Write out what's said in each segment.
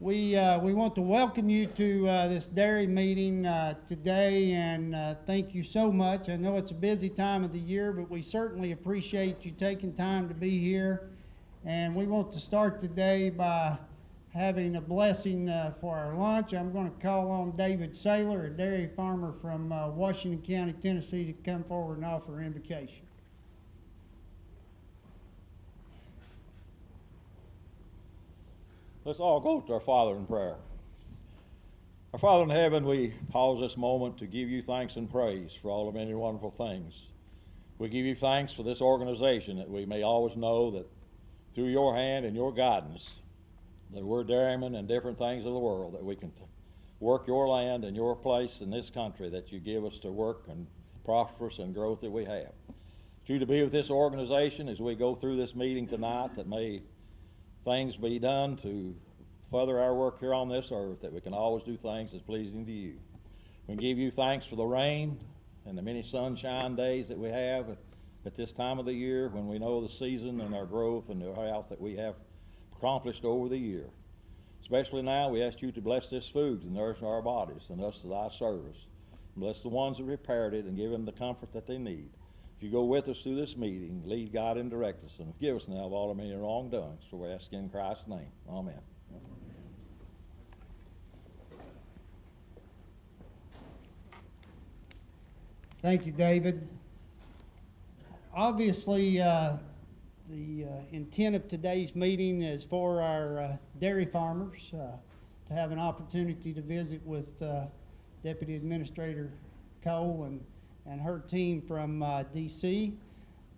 We want to welcome you to this dairy meeting today, and thank you so much. I know it's a busy time of the year, but we certainly appreciate you taking time to be here. And we want to start today by having a blessing for our lunch. I'm going to call on David Saylor, a dairy farmer from Washington County, Tennessee, to come forward and offer an invocation. Let's all go to our Father in prayer. Our Father in heaven, we pause this moment to give you thanks and praise for all the many wonderful things. We give you thanks for this organization, that we may always know that through your hand and your guidance, that we're dairymen and different things of the world, that we can work your land and your place in this country that you give us to work and prosperous and growth that we have. You to be with this organization as we go through this meeting tonight, that may things be done to further our work here on this earth, that we can always do things that's pleasing to you. We give you thanks for the rain and the many sunshine days that we have at this time of the year, when we know the season and our growth and the health that we have accomplished over the year. Especially now, we ask you to bless this food and nourish our bodies and us to thy service. Bless the ones that prepared it and give them the comfort that they need. If you go with us through this meeting, lead, guide, and direct us, and forgive us now of all our many wrongdoings. For we ask in Christ's name. Amen. Thank you, David. Obviously, the intent of today's meeting is for our dairy farmers to have an opportunity to visit with Deputy Administrator Coale and her team from D.C.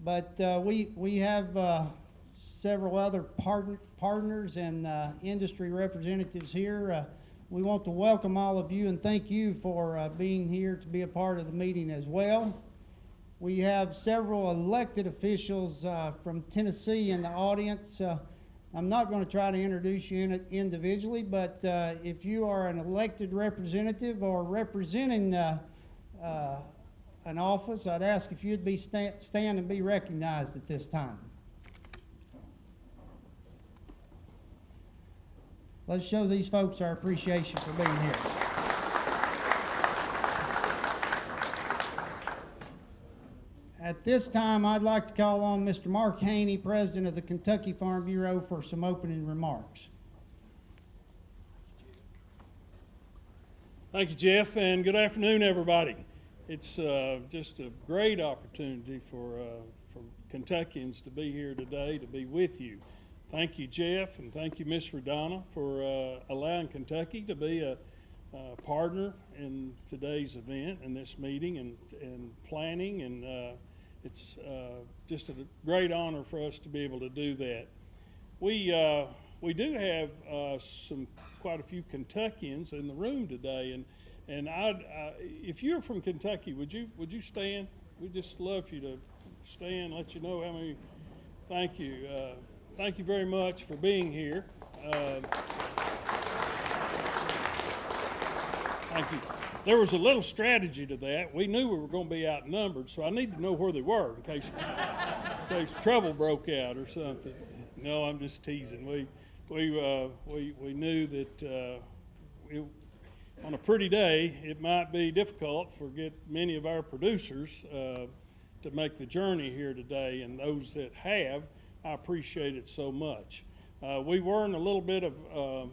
But we have several other partners and industry representatives here. We want to welcome all of you and thank you for being here to be a part of the meeting as well. We have several elected officials from Tennessee in the audience. I'm not going to try to introduce you individually, but if you are an elected representative or representing an office, I'd ask if you'd be stand and be recognized at this time. Let's show these folks our appreciation for being here. At this time, I'd like to call on Mr. Mark Haney, President of the Kentucky Farm Bureau, for some opening remarks. Thank you, Jeff, and good afternoon, everybody. It's just a great opportunity for Kentuckians to be here today, to be with you. Thank you, Jeff, and thank you, Ms. Radonna, for allowing Kentucky to be a partner in today's event and this meeting and planning, and it's just a great honor for us to be able to do that. We do have quite a few Kentuckians in the room today, and if you're from Kentucky, would you stand? We'd just love for you to stand, let you know how many. Thank you. Thank you very much for being here. Thank you. There was a little strategy to that. We knew we were going to be outnumbered, so I need to know where they were in case trouble broke out or something. No, I'm just teasing. We knew that on a pretty day, it might be difficult for many of our producers to make the journey here today, and those that have, I appreciate it so much. We were in a little bit of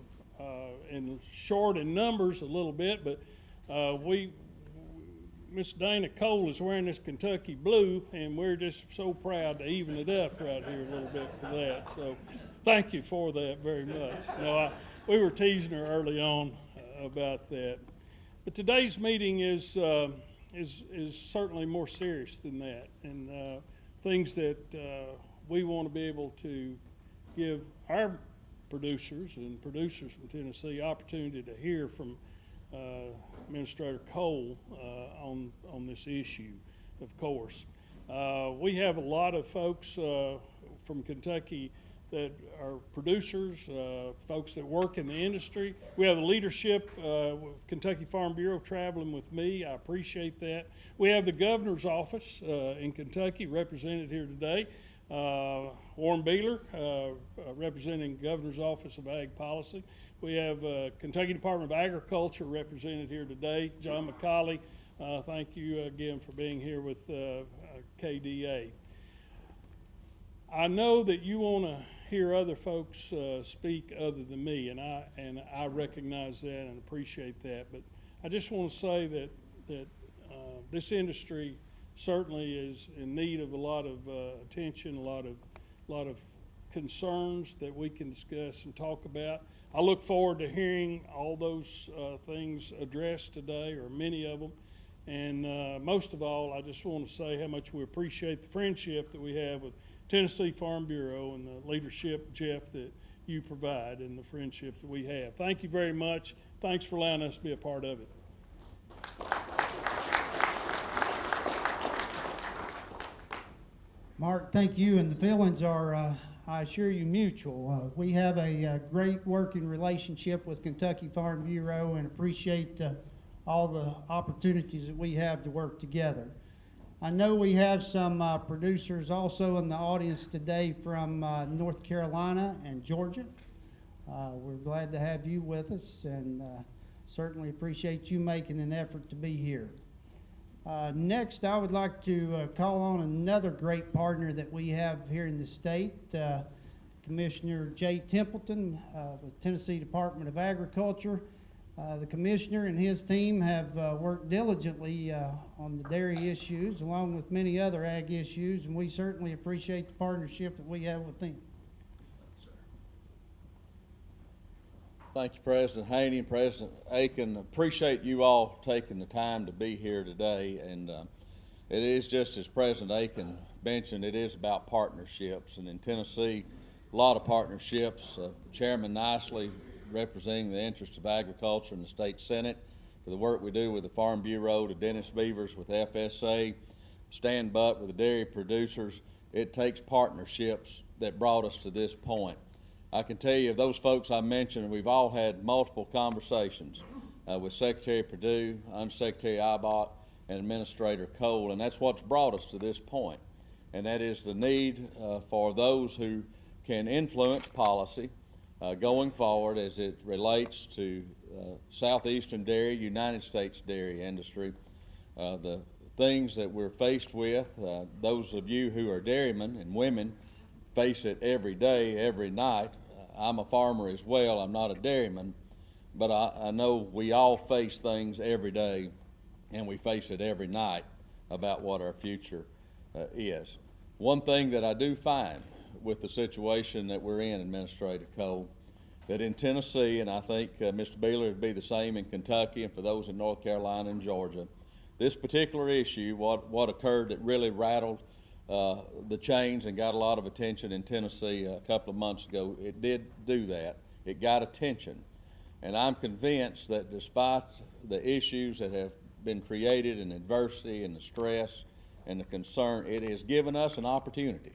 short in numbers a little bit, but Miss Dana Coale is wearing this Kentucky blue, and we're just so proud to even it up right here a little bit for that. So thank you for that very much. No, we were teasing her early on about that. But today's meeting is certainly more serious than that, and things that we want to be able to give our producers and producers from Tennessee opportunity to hear from Administrator Coale on this issue, of course. We have a lot of folks from Kentucky that are producers, folks that work in the industry. We have the leadership of Kentucky Farm Bureau traveling with me. I appreciate that. We have the governor's office in Kentucky represented here today. Warren Beeler, representing Governor's Office of Ag Policy. We have Kentucky Department of Agriculture represented here today. John McCauley, thank you again for being here with KDA. I know that you want to hear other folks speak other than me, and I recognize that and appreciate that. But I just want to say that this industry certainly is in need of a lot of attention, a lot of concerns that we can discuss and talk about. I look forward to hearing all those things addressed today, or many of them. And most of all, I just want to say how much we appreciate the friendship that we have with Tennessee Farm Bureau and the leadership, Jeff, that you provide, and the friendship that we have. Thank you very much. Thanks for allowing us to be a part of it. Mark, thank you, and the feelings are, I assure you, mutual. We have a great working relationship with Kentucky Farm Bureau and appreciate all the opportunities that we have to work together. I know we have some producers also in the audience today from North Carolina and Georgia. We're glad to have you with us, and certainly appreciate you making an effort to be here. Next, I would like to call on another great partner that we have here in the state, Commissioner Jay Templeton with Tennessee Department of Agriculture. The commissioner and his team have worked diligently on the dairy issues, along with many other ag issues, and we certainly appreciate the partnership that we have with them. Thank you, President Haney and President Aiken. Appreciate you all taking the time to be here today. And it is just as President Aiken mentioned, it is about partnerships. And in Tennessee, a lot of partnerships. Chairman Nicely representing the interests of agriculture in the state Senate, for the work we do with the Farm Bureau, to Dennis Beavers with FSA, Stan Butt with the dairy producers. It takes partnerships that brought us to this point. I can tell you, of those folks I mentioned, we've all had multiple conversations with Secretary Perdue, Undersecretary Ibach, and Administrator Coale, and that's what's brought us to this point. And that is the need for those who can influence policy going forward as it relates to Southeastern dairy, United States dairy industry. The things that we're faced with, those of you who are dairymen and women face it every day, every night. I'm a farmer as well. I'm not a dairyman, but I know we all face things every day, and we face it every night about what our future is. One thing that I do find with the situation that we're in, Administrator Coale, that in Tennessee, and I think Mr. Beeler would be the same in Kentucky and for those in North Carolina and Georgia, this particular issue, what occurred that really rattled the chains and got a lot of attention in Tennessee a couple of months ago, it did do that. It got attention. And I'm convinced that despite the issues that have been created and adversity and the stress and the concern, it has given us an opportunity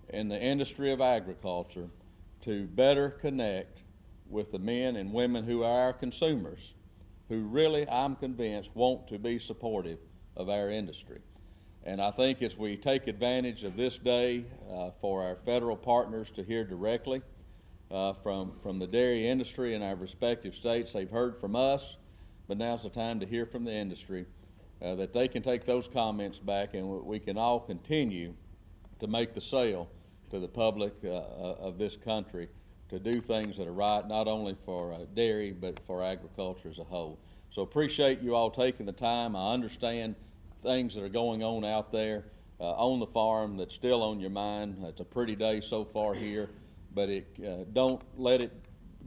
in the industry of agriculture to better connect with the men and women who are our consumers, who really, I'm convinced, want to be supportive of our industry. And I think as we take advantage of this day for our federal partners to hear directly from the dairy industry in our respective states, they've heard from us, but now's the time to hear from the industry, that they can take those comments back and we can all continue to make the sale to the public of this country to do things that are right, not only for dairy, but for agriculture as a whole. So appreciate you all taking the time. I understand things that are going on out there on the farm that's still on your mind. It's a pretty day so far here, but don't let it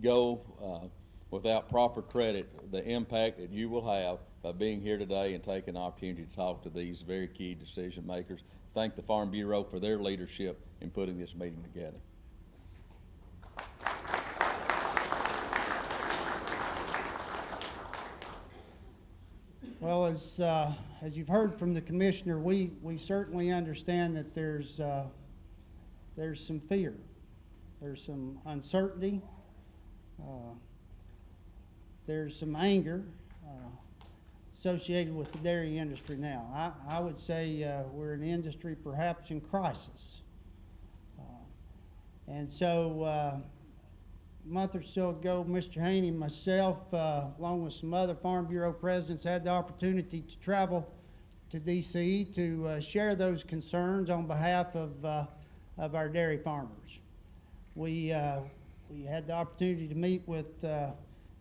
go without proper credit, the impact that you will have by being here today and taking the opportunity to talk to these very key decision makers. Thank the Farm Bureau for their leadership in putting this meeting together. Well, as you've heard from the commissioner, we certainly understand that there's some fear, there's some uncertainty, there's some anger associated with the dairy industry now. I would say we're an industry perhaps in crisis. And so a month or so ago, Mr. Haney and myself, along with some other Farm Bureau presidents, had the opportunity to travel to D.C. to share those concerns on behalf of our dairy farmers. We had the opportunity to meet with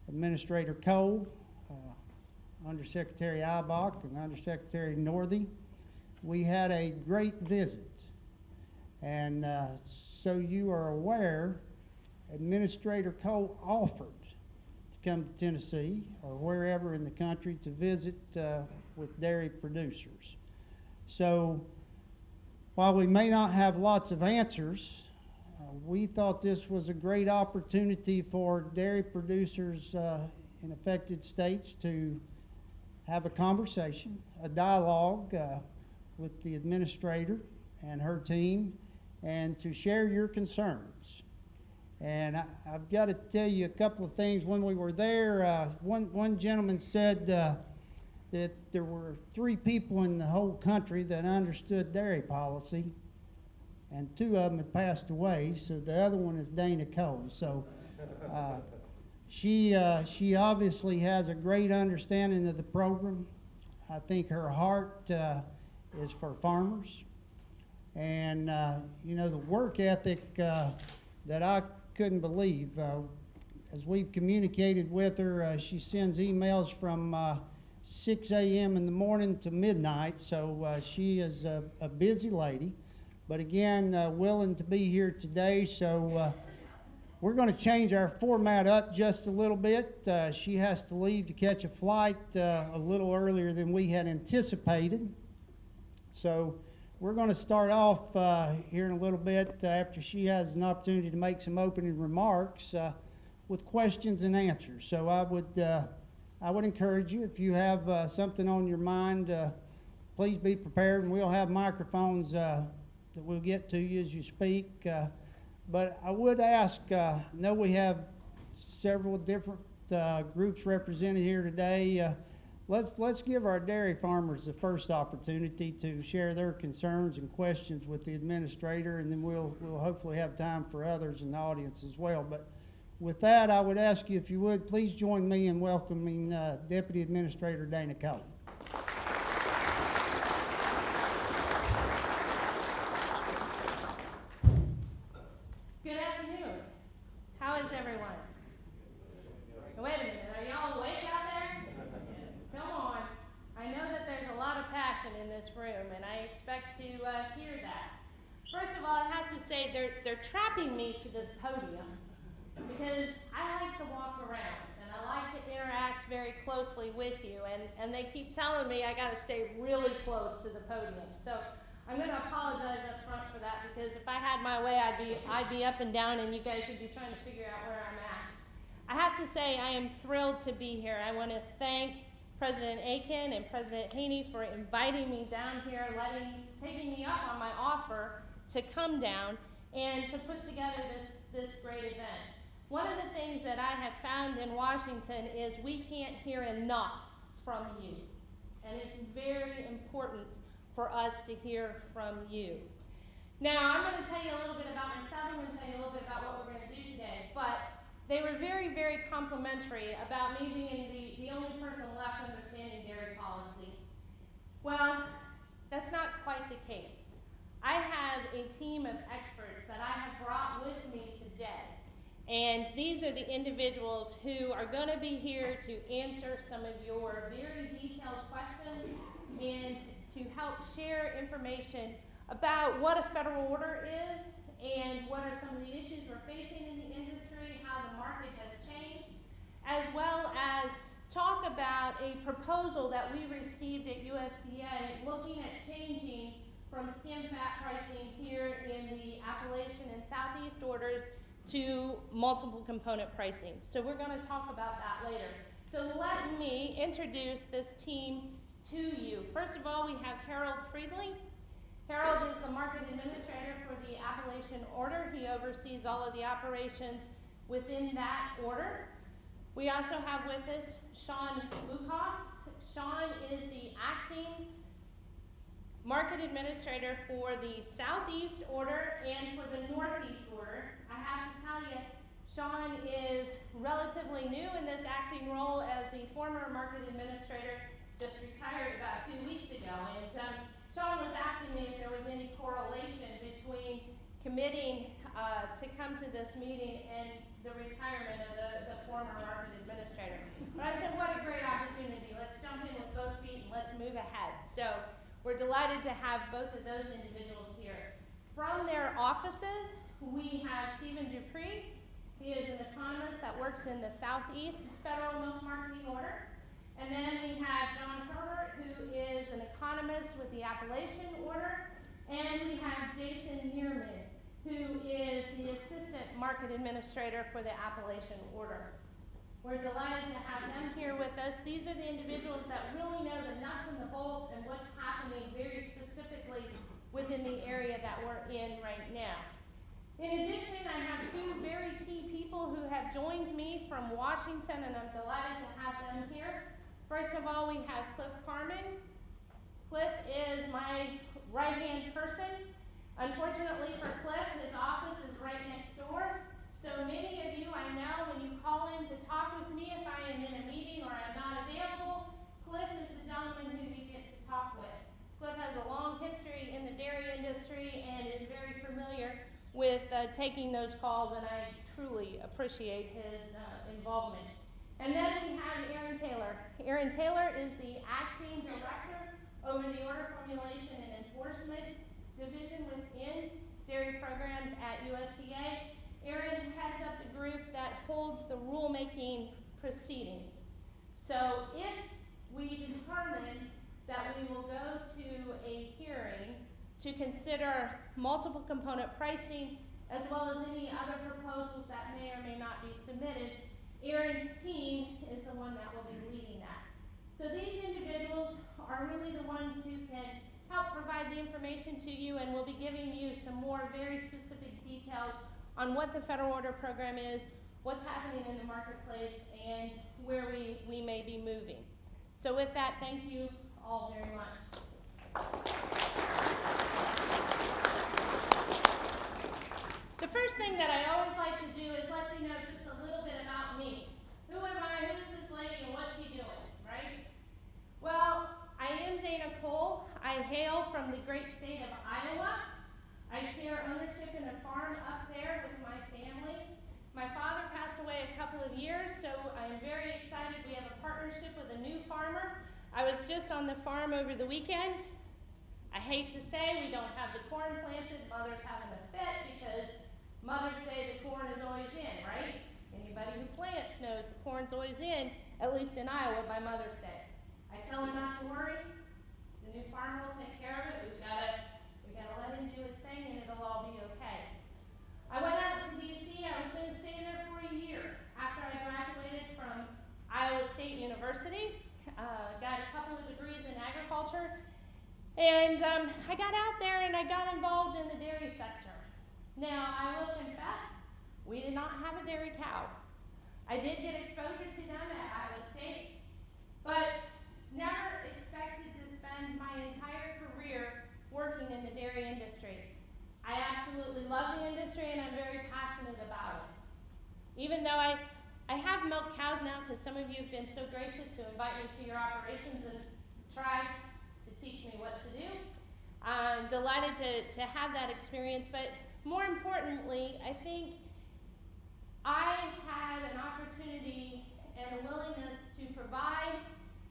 Administrator Coale, Undersecretary Ibach, and Undersecretary Northey. We had a great visit, and so you are aware, Administrator Coale offered to come to Tennessee or wherever in the country to visit with dairy producers. So while we may not have lots of answers, we thought this was a great opportunity for dairy producers in affected states to have a conversation, a dialogue with the administrator and her team, and to share your concerns. And I've got to tell you a couple of things. When we were there, one gentleman said that there were 3 people in the whole country that understood dairy policy, and 2 of them had passed away, so the other one is Dana Coale. So she obviously has a great understanding of the program. I think her heart is for farmers. And, you know, the work ethic that I couldn't believe. As we've communicated with her, she sends emails from 6 a.m. in the morning to midnight, so she is a busy lady. But again, willing to be here today, so we're going to change our format up just a little bit. She has to leave to catch a flight a little earlier than we had anticipated. So we're going to start off here in a little bit after she has an opportunity to make some opening remarks with questions and answers. So I would encourage you, if you have something on your mind, please be prepared, and we'll have microphones that we'll get to you as you speak. But I would ask, I know we have several different groups represented here today. Let's give our dairy farmers the first opportunity to share their concerns and questions with the administrator, and then we'll hopefully have time for others in the audience as well. But with that, I would ask you, if you would, please join me in welcoming Deputy Administrator Dana Coale. Good afternoon. How is everyone? Wait a minute, are y'all awake out there? Come on. I know that there's a lot of passion in this room, and I expect to hear that. First of all, I have to say they're trapping me to this podium because I like to walk around and I like to interact very closely with you, and they keep telling me I got to stay really close to the podium. So I'm going to apologize up front for that, because if I had my way, I'd be up and down, and you guys would be trying to figure out where I'm at. I have to say I am thrilled to be here. I want to thank President Aiken and President Haney for inviting me down here, taking me up on my offer to come down and to put together this great event. One of the things that I have found in Washington is we can't hear enough from you, and it's very important for us to hear from you. Now, I'm going to tell you a little bit about myself. I'm going to tell you a little bit about what we're going to do today, but they were very, very complimentary about me being the only person left understanding dairy policy. Well, that's not quite the case. I have a team of experts that I have brought with me today, and these are the individuals who are going to be here to answer some of your very detailed questions and to help share information about what a federal order is and what are some of the issues we're facing in the industry, how the market has changed, as well as talk about a proposal that we received at USDA looking at changing from skim fat pricing here in the Appalachian and Southeast orders to multiple component pricing. So we're going to talk about that later. So let me introduce this team to you. First of all, we have Harold Friedley. Harold is the market administrator for the Appalachian order. He oversees all of the operations within that order. We also have with us Sean Bukoff. Sean is the acting market administrator for the Southeast order and for the Northeast order. I have to tell you, Sean is relatively new in this acting role, as the former market administrator just retired about 2 weeks ago. And Sean was asking me if there was any correlation between committing to come to this meeting and the retirement of the former market administrator. But I said, what a great opportunity. Let's jump in with both feet and let's move ahead. So we're delighted to have both of those individuals here. From their offices, we have Stephen Dupree. He is an economist that works in the Southeast Federal Milk Marketing Order. And then we have John Herbert, who is an economist with the Appalachian Order. And we have Jason Neerman, who is the assistant market administrator for the Appalachian Order. We're delighted to have them here with us. These are the individuals that really know the nuts and the bolts and what's happening very specifically within the area that we're in right now. In addition, I have two very key people who have joined me from Washington, and I'm delighted to have them here. First of all, we have Cliff Carmen. Cliff is my right-hand person. Unfortunately for Cliff, his office is right next door. So many of you, I know, when you call in to talk with me, if I am in a meeting or I'm not available, Cliff is the gentleman who you get to talk with. Cliff has a long history in the dairy industry and is very familiar with taking those calls, and I truly appreciate his involvement. And then we have Aaron Taylor. Aaron Taylor is the acting director over the order formulation and enforcement division within Dairy Programs at USDA. Aaron heads up the group that holds the rulemaking proceedings. So if we determine that we will go to a hearing to consider multiple component pricing, as well as any other proposals that may or may not be submitted, Aaron's team is the one that will be leading that. So these individuals are really the ones who can help provide the information to you, and we'll be giving you some more very specific details on what the federal order program is, what's happening in the marketplace, and where we may be moving. So with that, thank you all very much. The first thing that I always like to do is let you know just a little bit about me. Who am I? Who is this lady, and what's she doing, right? Well, I am Dana Coale. I hail from the great state of Iowa. I share ownership in a farm up there with my family. My father passed away a couple of years, so I'm very excited. We have a partnership with a new farmer. I was just on the farm over the weekend. I hate to say we don't have the corn planted. Mother's having a fit because Mother's Day, the corn is always in, right? Anybody who plants knows the corn's always in, at least in Iowa, by Mother's Day. I tell her not to worry. The new farmer will take care of it. We gotta let him do his thing, and it'll all be okay. I went out to D.C. I was going to stay there for a year after I graduated from Iowa State University. Got a couple of degrees in agriculture, and I got out there and I got involved in the dairy sector. Now, I will confess, we did not have a dairy cow. I did get exposure to them at Iowa State, but never expected to spend my entire career working in the dairy industry. I absolutely love the industry and I'm very passionate about it. Even though I have milked cows now, because some of you have been so gracious to invite me to your operations and try to teach me what to do. I'm delighted to have that experience, but more importantly, I think I have an opportunity and a willingness to provide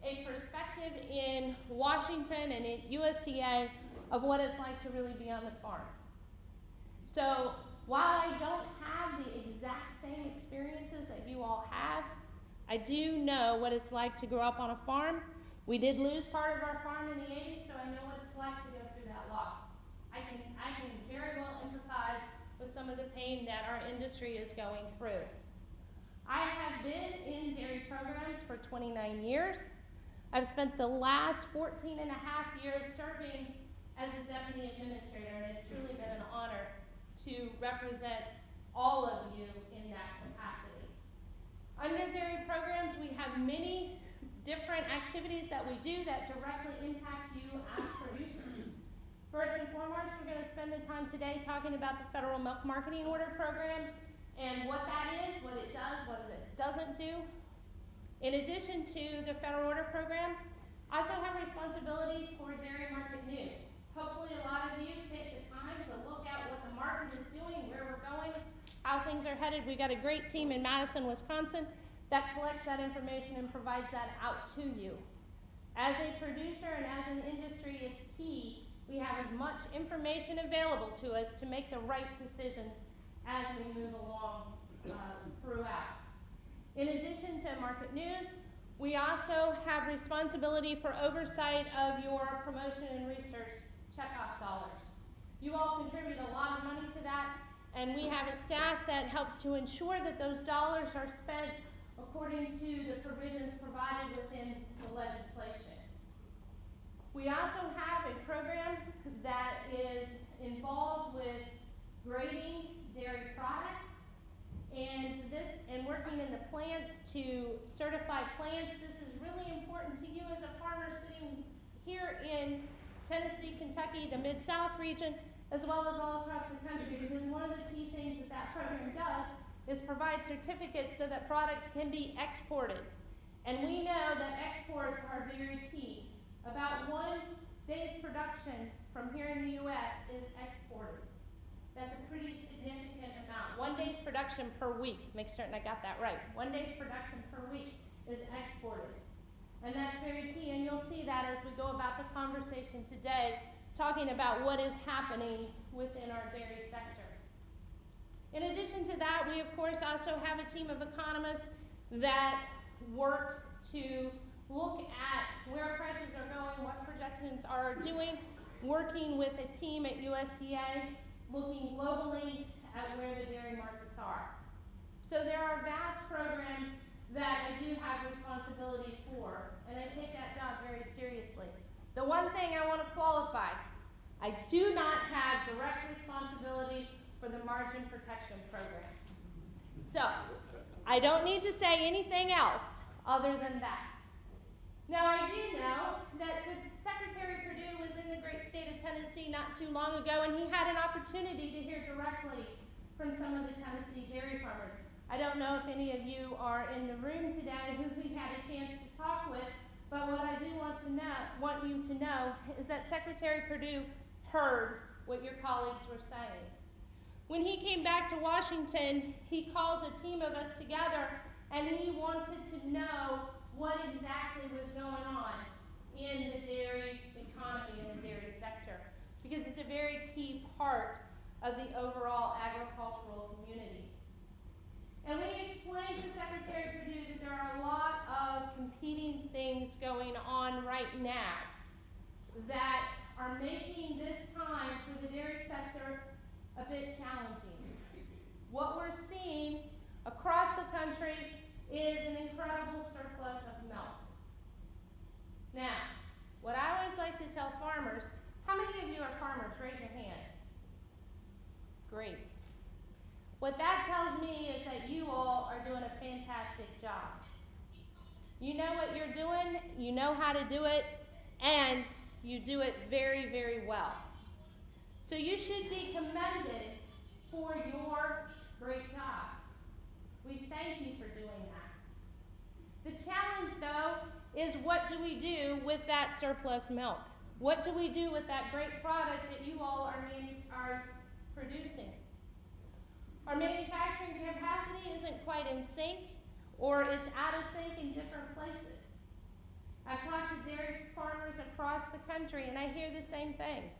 a perspective in Washington and in USDA of what it's like to really be on the farm. So while I don't have the exact same experiences that you all have, I do know what it's like to grow up on a farm. We did lose part of our farm in the 80s, so I know what it's like to go through that loss. I can very well empathize with some of the pain that our industry is going through. I have been in dairy programs for 29 years. I've spent the last 14 and a half years serving as a deputy administrator, and it's truly been an honor to represent all of you in that capacity. Under dairy programs, we have many different activities that we do that directly impact you as producers. First and foremost, we're going to spend the time today talking about the Federal Milk Marketing Order Program and what that is, what it does, what it doesn't do. In addition to the Federal Order Program, I also have responsibilities for Dairy Market News. Hopefully a lot of you take the time to look at what the market is doing, where we're going, how things are headed. We got a great team in Madison, Wisconsin that collects that information and provides that out to you. As a producer and as an industry, it's key we have as much information available to us to make the right decisions as we move along throughout. In addition to market news, we also have responsibility for oversight of your promotion and research checkoff dollars. You all contribute a lot of money to that, and we have a staff that helps to ensure that those dollars are spent according to the provisions provided within the legislation. We also have a program that is involved with grading dairy products and working in the plants to certify plants. This is really important to you as a farmer sitting here in Tennessee, Kentucky, the Mid-South region, as well as all across the country, because one of the key things that that program does is provide certificates so that products can be exported. And we know that exports are very key. About 1 day's production from here in the U.S. is exported. That's a pretty significant amount. 1 day's production per week, make certain I got that right. 1 day's production per week is exported. And that's very key, and you'll see that as we go about the conversation today, talking about what is happening within our dairy sector. In addition to that, we of course also have a team of economists that work to look at where prices are going, what projections are doing, working with a team at USDA, looking globally at where the dairy markets are. So there are vast programs that I do have responsibility for, and I take that job very seriously. The one thing I want to qualify, I do not have direct responsibility for the margin protection program. So, I don't need to say anything else other than that. Now, I do know that Secretary Perdue was in the great state of Tennessee not too long ago, and he had an opportunity to hear directly from some of the Tennessee dairy farmers. I don't know if any of you are in the room today who we had a chance to talk with, but what I do want you to know is that Secretary Perdue heard what your colleagues were saying. When he came back to Washington, he called a team of us together, and he wanted to know what exactly was going on in the dairy economy, in the dairy sector, because it's a very key part of the overall agricultural community. And we explained to Secretary Perdue that there are a lot of competing things going on right now that are making this time for the dairy sector a bit challenging. What we're seeing across the country is an incredible surplus of milk. Now, what I always like to tell farmers, how many of you are farmers? Raise your hands. Great. What that tells me is that you all are doing a fantastic job. You know what you're doing, you know how to do it, and you do it very, very well. So you should be commended for your great job. We thank you for doing that. The challenge, though, is what do we do with that surplus milk? What do we do with that great product that you all are producing? Our manufacturing capacity isn't quite in sync, or it's out of sync in different places. I've talked to dairy farmers across the country, and I hear the same thing.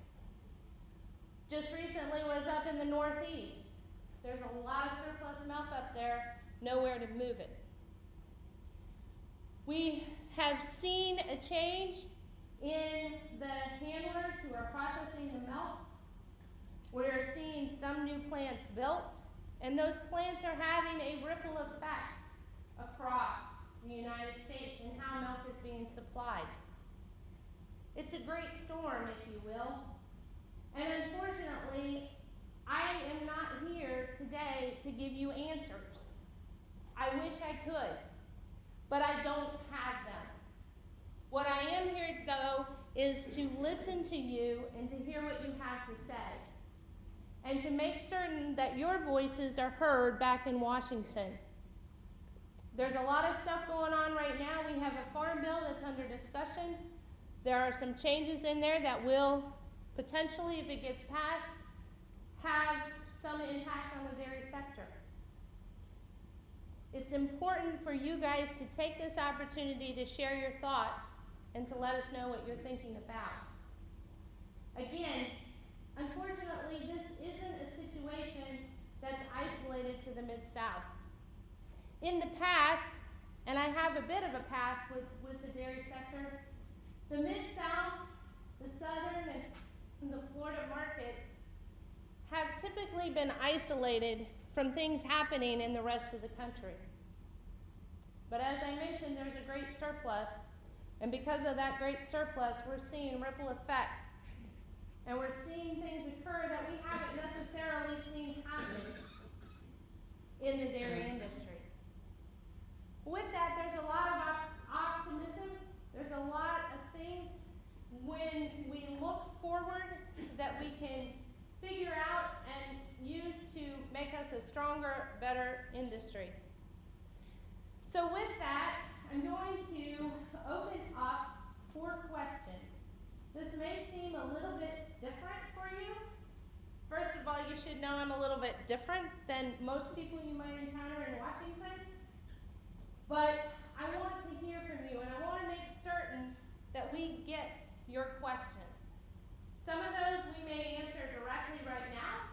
Just recently was up in the Northeast. There's a lot of surplus milk up there, nowhere to move it. We have seen a change in the handlers who are processing the milk. We're seeing some new plants built, and those plants are having a ripple effect across the United States in how milk is being supplied. It's a great storm, if you will. And unfortunately, I am not here today to give you answers. I wish I could, but I don't have them. What I am here, though, is to listen to you and to hear what you have to say, and to make certain that your voices are heard back in Washington. There's a lot of stuff going on right now. We have a farm bill that's under discussion. There are some changes in there that will potentially, if it gets passed, have some impact on the dairy sector. It's important for you guys to take this opportunity to share your thoughts and to let us know what you're thinking about. Again, unfortunately, this isn't a situation that's isolated to the Mid-South. In the past, and I have a bit of a past with the dairy sector, the Mid-South, the Southern, and the Florida markets have typically been isolated from things happening in the rest of the country. But as I mentioned, there's a great surplus, and because of that great surplus, we're seeing ripple effects, and we're seeing things occur that we haven't necessarily seen happen in the dairy industry. With that, there's a lot of optimism. There's a lot of things when we look forward that we can figure out and use to make us a stronger, better industry. So with that, I'm going to open up for questions. This may seem a little bit different for you. First of all, you should know I'm a little bit different than most people you might encounter in Washington. But I want to hear from you, and I want to make certain that we get your questions. Some of those we may answer directly right now.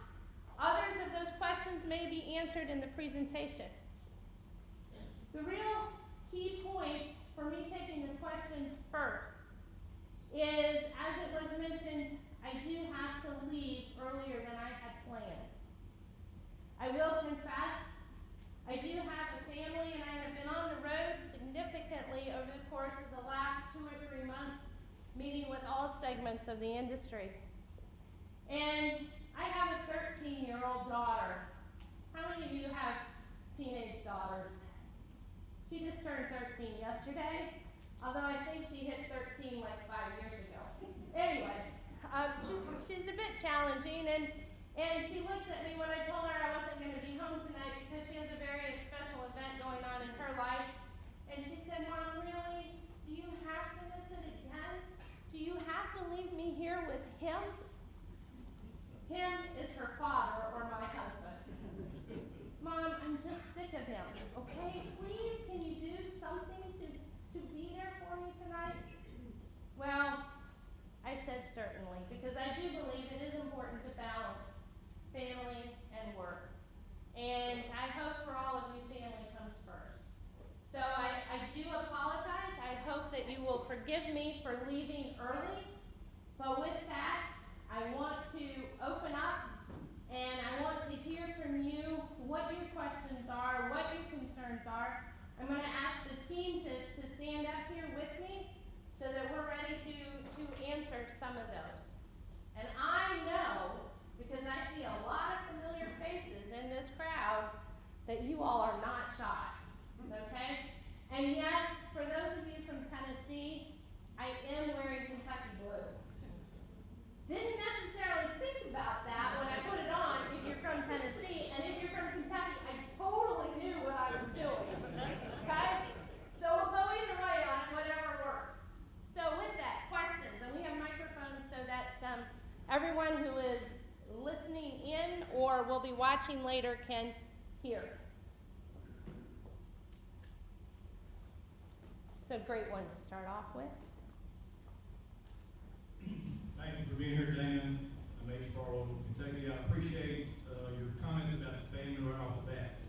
Others of those questions may be answered in the presentation. The real key point for me taking the questions first is, as it was mentioned, I do have to leave earlier than I had planned. I will confess, I do have a family, and I have been on the road significantly over the course of the last 2 or 3 months, meeting with all segments of the industry. And I have a 13-year-old daughter. How many of you have teenage daughters? She just turned 13 yesterday, although I think she hit 13 like 5 years ago. Anyway, she's a bit challenging, and she looked at me when I told her I wasn't going to be home tonight because she has a very special event going on in her life. And she said, "Mom, really? Do you have to miss it again? Do you have to leave me here with him?" Him is her father or my husband. "Mom, I'm just sick of him, okay? Please, can you do something to be there for me tonight?" Well, I said certainly, because I do believe it is important to balance family and work. And I hope for all of you, family comes first. So I do apologize. I hope that you will forgive me for leaving early. But with that, I want to open up, and I want to hear from you what your questions are, what your concerns are. I'm going to ask the team to stand up here with me so that we're ready to answer some of those. And I know, because I see a lot of familiar faces in this crowd, that you all are not shy, okay? And yes, for those of you from Tennessee, I am wearing Kentucky blue. Didn't necessarily think about that when I put it on if you're from Tennessee, and if you're from Kentucky, I totally knew what I was doing, okay? So we'll go either way on it, whatever works. So with that, questions, and we have microphones so that everyone who is listening in or will be watching later can hear. So great one to start off with. Thank you for being here, Dana. I'm H. Farlow from Kentucky. I appreciate your comments about the family right off the bat.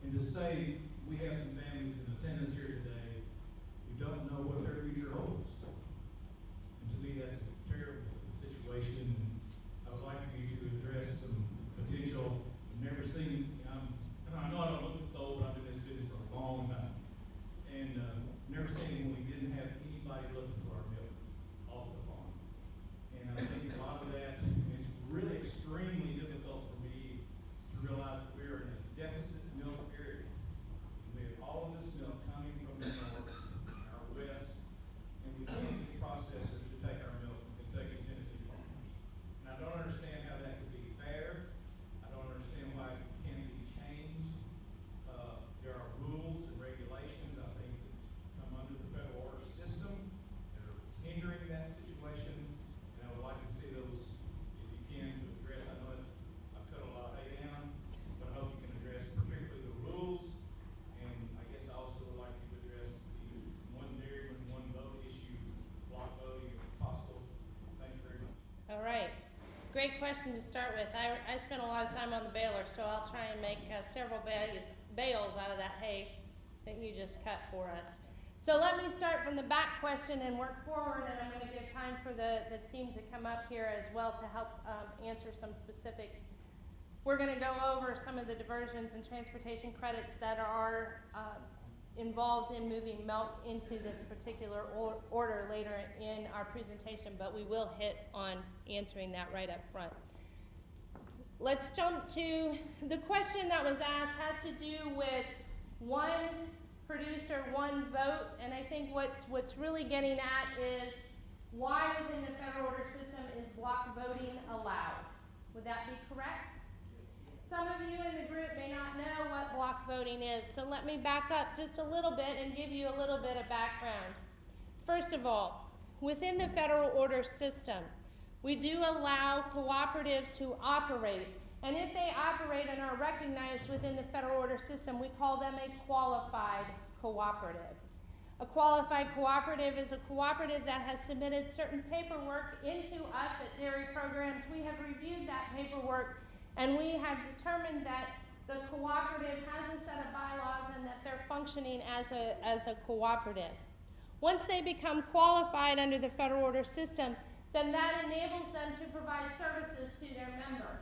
And to say we have some families in attendance here today who don't know what their future holds. And to me, that's a terrible situation. And I would like for you to address some potential. I've never seen, I know I don't look this old, but I've been in this business for a long time. And never seen when we didn't have anybody looking for our milk off the farm. And I think a lot of that, it's really extremely difficult for me to realize that we're in a deficit milk area. We have all of great question to start with. I spent a lot of time on the baler, so I'll try and make several bales out of that hay that you just cut for us. So let me start from the back question and work forward, and I'm going to give time for the team to come up here as well to help answer some specifics. We're going to go over some of the diversions and transportation credits that are involved in moving milk into this particular order later in our presentation, but we will hit on answering that right up front. Let's jump to the question that was asked has to do with one producer, one vote, and I think what's really getting at is why within the federal order system is block voting allowed? Would that be correct? Some of you in the group may not know what block voting is, so let me back up just a little bit and give you a little bit of background. First of all, within the federal order system, we do allow cooperatives to operate, and if they operate and are recognized within the federal order system, we call them a qualified cooperative. A qualified cooperative is a cooperative that has submitted certain paperwork into us at Dairy Programs. We have reviewed that paperwork, and we have determined that the cooperative has a set of bylaws and that they're functioning as a cooperative. Once they become qualified under the federal order system, then that enables them to provide services to their members.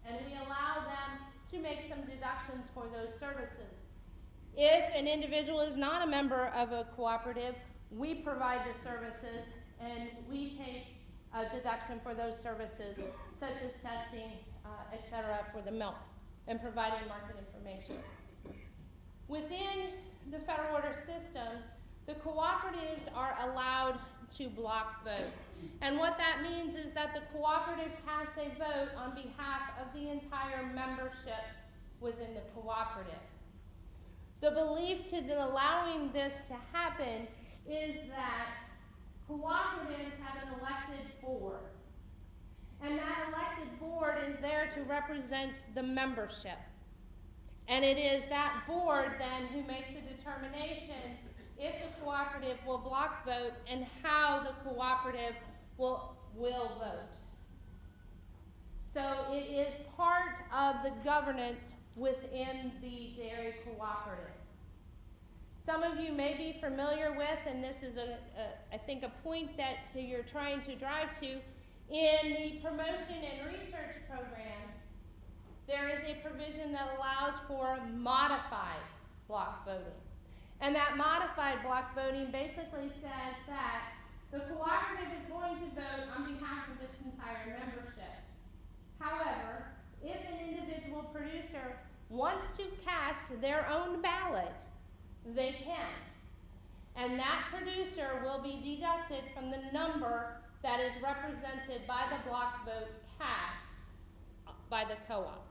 And we allow them to make some deductions for those services. If an individual is not a member of a cooperative, we provide the services and we take a deduction for those services, such as testing, etc., for the milk and providing market information. Within the federal order system, the cooperatives are allowed to block vote. And what that means is that the cooperative casts a vote on behalf of the entire membership within the cooperative. The belief to allowing this to happen is that cooperatives have an elected board. And that elected board is there to represent the membership. And it is that board then who makes the determination if the cooperative will block vote and how the cooperative will vote. So it is part of the governance within the dairy cooperative. Some of you may be familiar with, and this is I think a point that you're trying to drive to, in the promotion and research program, there is a provision that allows for modified block voting. And that modified block voting basically says that the cooperative is going to vote on behalf of its entire membership. However, if an individual producer wants to cast their own ballot, they can. And that producer will be deducted from the number that is represented by the block vote cast by the co-op.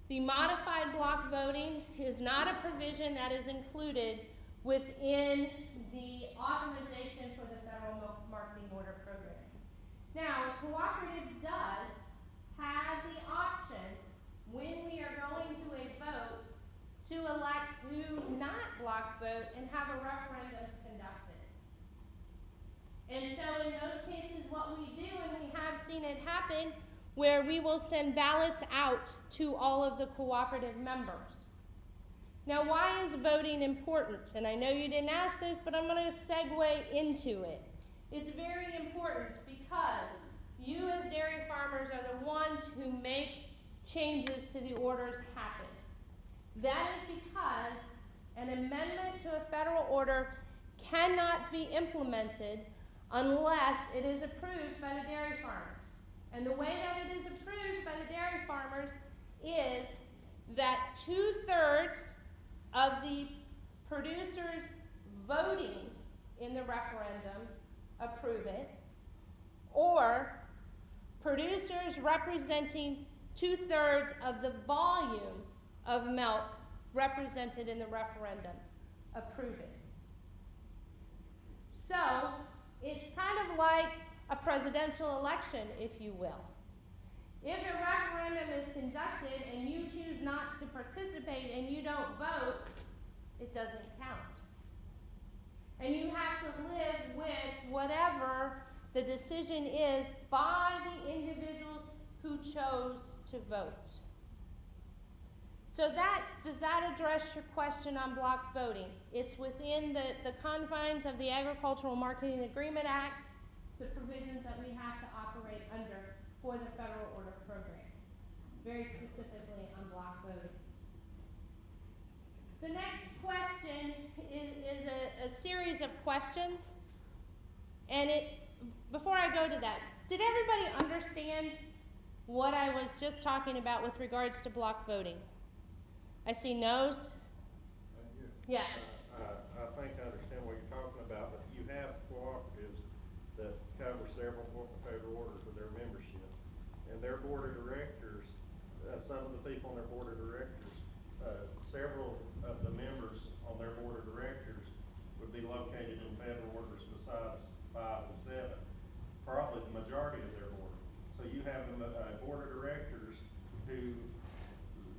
The modified block voting is not a provision that is included within the authorization for the Federal Milk Marketing Order Program. Now, a cooperative does have the option, when we are going to a vote, to elect to not block vote and have a referendum conducted. And so in those cases, what we do, and we have seen it happen, where we will send ballots out to all of the cooperative members. Now, why is voting important? And I know you didn't ask this, but I'm going to segue into it. It's very important because you as dairy farmers are the ones who make changes to the orders happen. That is because an amendment to a federal order cannot be implemented unless it is approved by the dairy farmers. And the way that it is approved by the dairy farmers is that 2/3 of the producers voting in the referendum approve it, or producers representing 2/3 of the volume of milk represented in the referendum approve it. So it's kind of like a presidential election, if you will. If a referendum is conducted and you choose not to participate and you don't vote, it doesn't count. And you have to live with whatever The decision is by the individuals who chose to vote. So does that address your question on block voting? It's within the confines of the Agricultural Marketing Agreement Act. It's the provisions that we have to operate under for the federal order program, very specifically on block voting. The next question is a series of questions, and before I go to that, did everybody understand what I was just talking about with regards to block voting? I see no's. Yeah. I think I understand what you're talking about, but you have cooperatives that cover several federal orders with their membership. And their board of directors, some of the people on their board of directors, several of the members on their board of directors would be located in federal orders besides 5 and 7, probably the majority of their board. So you have a board of directors who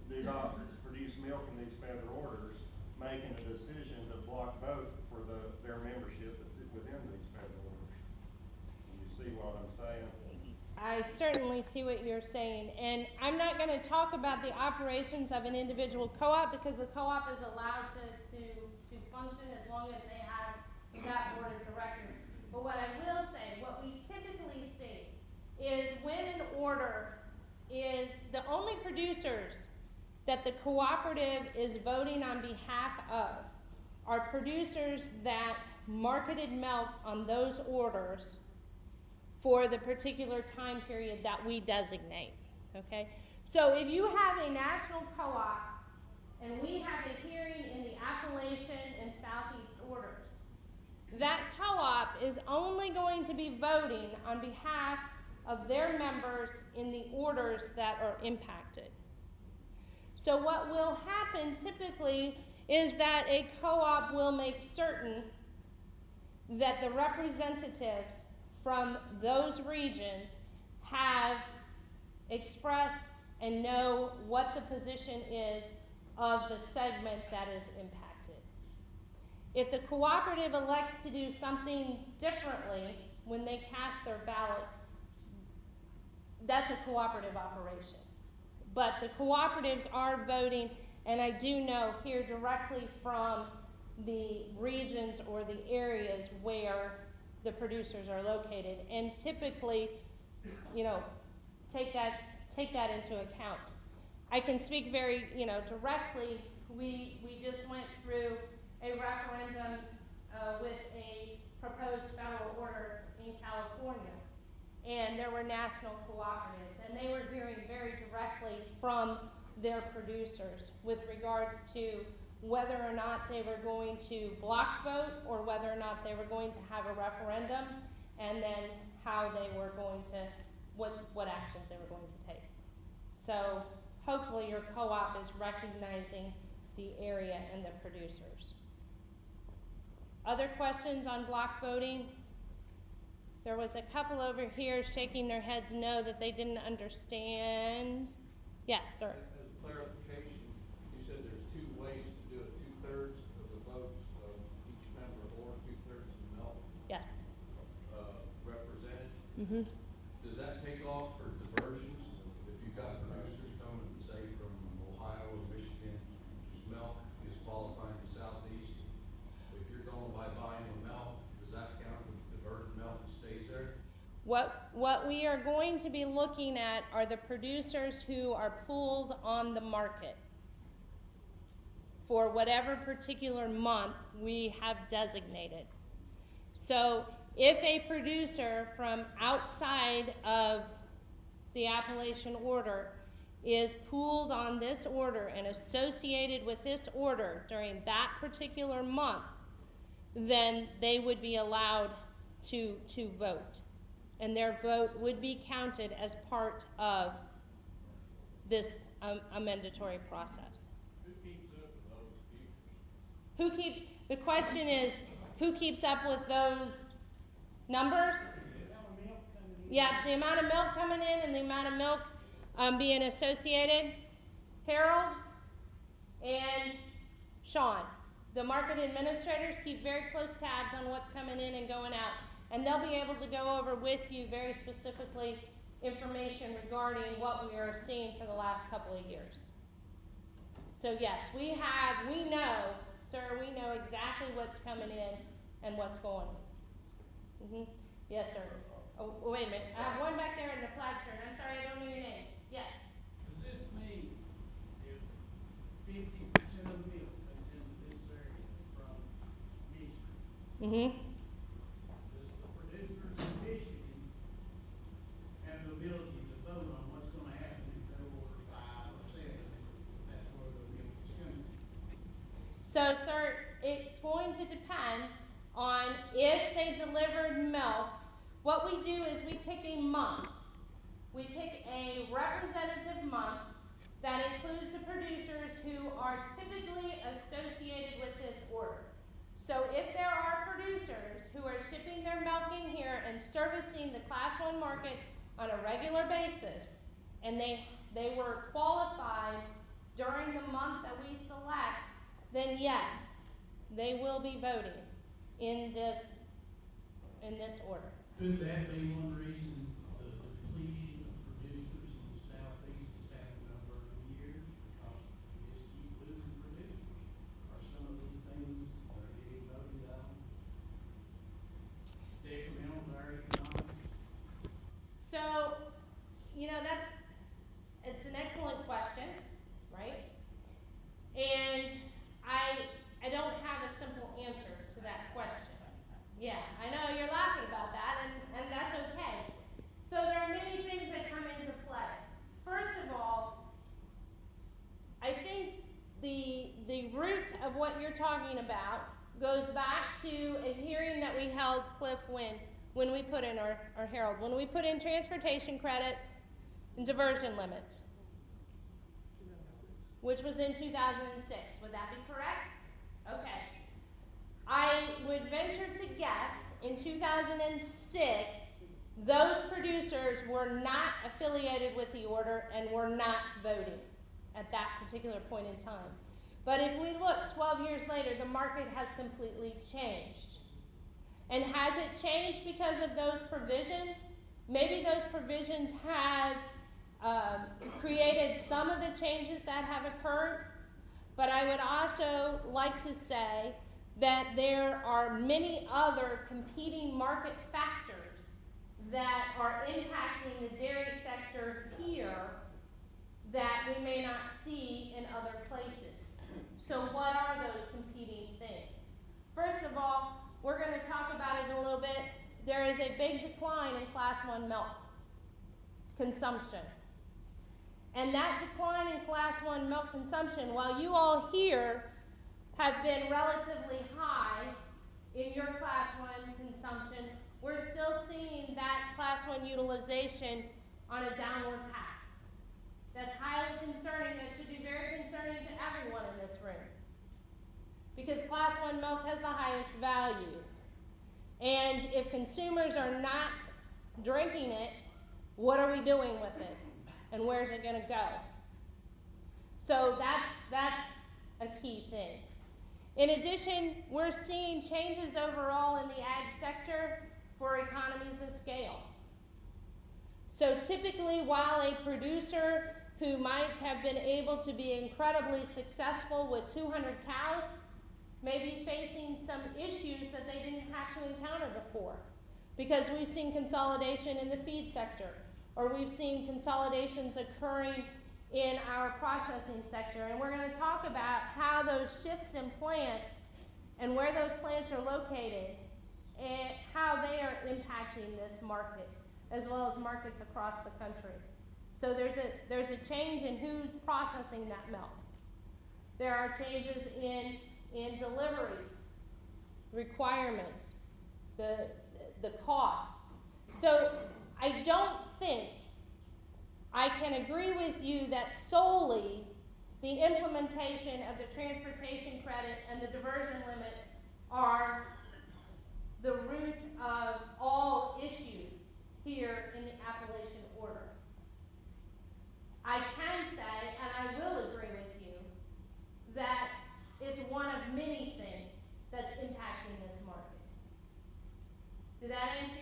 do not produce milk in these federal orders, making a decision to block vote for their membership that's within these federal orders. You see what I'm saying? I certainly see what you're saying, and I'm not going to talk about the operations of an individual co-op because the co-op is allowed to function as long as they have that board of directors. But what I will say, what we typically see is when an order is the only producers that the cooperative is voting on behalf of are producers that marketed milk on those orders for the particular time period that we designate, okay? So if you have a national co-op and we have a hearing in the Appalachian and Southeast orders, that co-op is only going to be voting on behalf of their members in the orders that are impacted. So what will happen typically is that a co-op will make certain that the representatives from those regions have expressed and know what the position is of the segment that is impacted. If the cooperative elects to do something differently when they cast their ballot, that's a cooperative operation. But the cooperatives are voting, and I do know here directly from the regions or the areas where the producers are located, and typically, take that into account. I can speak very, directly. We just went through a referendum with a proposed federal order in California, and there were national cooperatives, and they were hearing very directly from their producers with regards to whether or not they were going to block vote or whether or not they were going to have a referendum, and then how they were going to, what actions they were going to take. So hopefully your co-op is recognizing the area and the producers. Other questions on block voting? There was a couple over here shaking their heads no, that they didn't understand. Yes, sir. As a clarification, you said there's 2 ways to do it: 2/3 of the votes of each member, or 2/3 of the milk Yes. Represented. Mm-hmm. Does that take off for diversions? If you've got producers coming, say, from Ohio or Michigan, whose milk is qualifying the Southeast, if you're going by buying the milk, does that count with diverted milk that stays there? What we are going to be looking at are the producers who are pooled on the market for whatever particular month we have designated. So if a producer from outside of the Appalachian order is pooled on this order and associated with this order during that particular month, then they would be allowed to vote. And their vote would be counted as part of this amendatory process. The question is, who keeps up with those numbers? Yeah, the amount of milk coming in and the amount of milk being associated. Harold and Sean, the market administrators, keep very close tabs on what's coming in and going out. and they'll be able to go over with you very specifically information regarding what we are seeing for the last couple of years. So yes, we know, sir, we know exactly what's coming in and what's going. Yes, sir. Oh, wait a minute. I have one back there in the plaid shirt. I'm sorry, I don't know your name. Yes. Does this mean if 50% of the milk comes into this area from Michigan, does the producers in Michigan have the ability to vote on what's gonna happen if they order 5 or 7, if that's where the milk is coming? So, sir, it's going to depend on if they delivered milk. What we do is we pick a month. We pick a representative month that includes the producers who are typically associated with this order. So if there are producers who are shipping their milk in here and servicing the Class 1 market on a regular basis, and they were qualified during the month that we select, then yes, they will be voting in this order. Could that be one reason the depletion of producers in the southeast has happened over the years? Because we just keep losing producers. Are some of these things that are getting voted on detrimental to our economics? So, it's an excellent question, right? And I don't have a simple answer to that question. Yeah, I know you're laughing about that, and that's okay. So there are many things that come into play. First of all, I think the root of what you're talking about goes back to a hearing that we held, Cliff, when we put in our Herald, when we put in transportation credits and diversion limits, which was in 2006. Would that be correct? Okay. I would venture to guess in 2006, those producers were not affiliated with the order and were not voting at that particular point in time. But if we look 12 years later, the market has completely changed. And has it changed because of those provisions? Maybe those provisions have created some of the changes that have occurred, but I would also like to say that there are many other competing market factors that are impacting the dairy sector here that we may not see in other places. So what are those competing things? First of all, we're going to talk about it a little bit. There is a big decline in Class 1 milk consumption. And that decline in Class 1 milk consumption, while you all here have been relatively high in your Class 1 consumption, we're still seeing that Class 1 utilization on a downward path. That's highly concerning. That should be very concerning to everyone in this room. Because Class 1 milk has the highest value. And if consumers are not drinking it, what are we doing with it? And where's it going to go? So that's a key thing. In addition, we're seeing changes overall in the ag sector for economies of scale. So typically, while a producer who might have been able to be incredibly successful with 200 cows may be facing some issues that they didn't have to encounter before, because we've seen consolidation in the feed sector, or we've seen consolidations occurring in our processing sector. And we're going to talk about how those shifts in plants and where those plants are located and how they are impacting this market, as well as markets across the country. So there's a change in who's processing that milk. There are changes in deliveries, requirements, the costs. So I don't think I can agree with you that solely the implementation of the transportation credit and the diversion limit are the root of all issues here in the Appalachian order. I can say, and I will agree with you, that it's one of many things that's impacting this market. Did that answer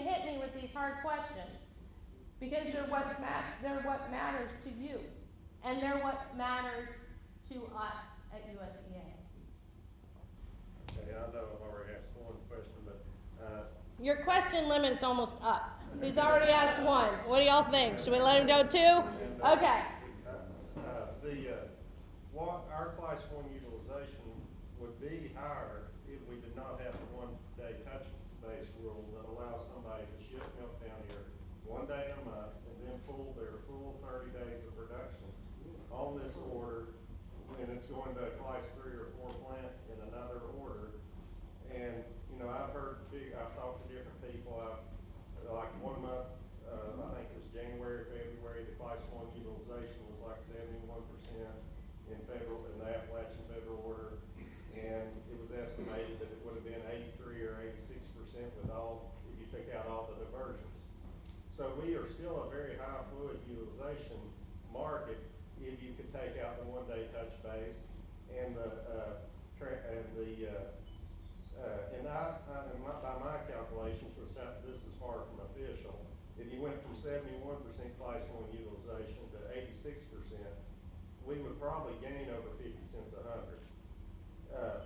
hit me with these hard questions, because they're what matters to you, and they're what matters to us at USDA. Okay, I know I've already asked one question, but, Your question limit's almost up. He's already asked one. What do y'all think? Should we let him go two? Okay. What our class 1 utilization would be higher if we did not have the 1-day touch base rule that allows somebody to ship milk down here 1 day a month and then pull their full 30 days of production on this order, and it's going to a class 3 or 4 plant in another order. And, you know, I've talked to different people. Like 1 month, I think it was January, February, the class 1 utilization was like 71% in the Appalachian federal order, and it was estimated that it would have been 83 or 86% if you took out all the diversions. So we are still a very high fluid utilization market if you could take out the 1-day touch base and by my calculations, which this is far from official, if you went from 71% class 1 utilization to 86%, we would probably gain over 50 cents a hundred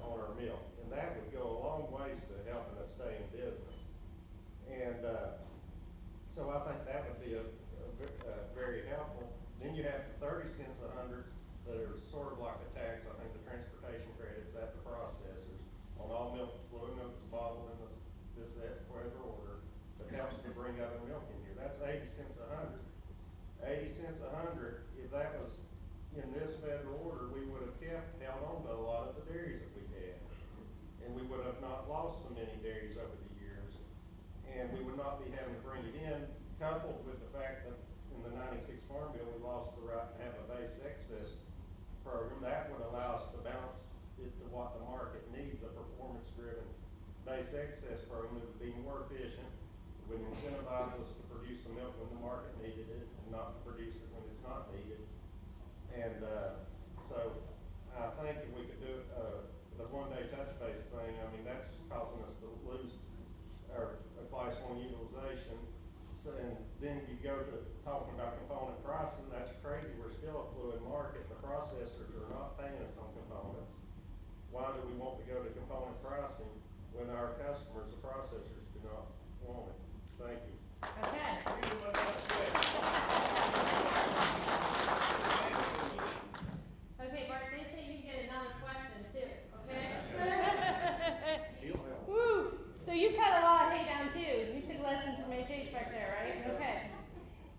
on our milk, and that would go a long ways to helping us stay in business. And so I think that would be very helpful. Then you have 30 cents a hundred that are sort of like a tax. I think the transportation credits at the processors on all milk, fluid milk that's bottled in that federal order that helps to bring other milk in here. That's 80 cents a hundred. 80 cents a hundred, if that was in this federal order, we would have held on to a lot of the dairies that we had. And we would have not lost so many dairies over the years. And we would not be having to bring it in, coupled with the fact that in the 96 Farm Bill, we lost the right to have a base excess program. That would allow us to balance it to what the market needs, a performance-driven base excess program that would be more efficient, would incentivize us to produce the milk when the market needed it, and not to produce it when it's not needed. And so I think if we could do the 1-day touch base thing, I mean, that's causing us to lose our class 1 utilization. So, and then you go to talking about component pricing, that's crazy. We're still a fluid market. The processors are not paying us on components. Why do we want to go to component pricing when our customers, the processors, do not want it? Thank you. Okay. Okay, Bart, they say you get another question too, okay? Woo! So you cut a lot of hay down too. You took lessons from HH back there, right? Okay.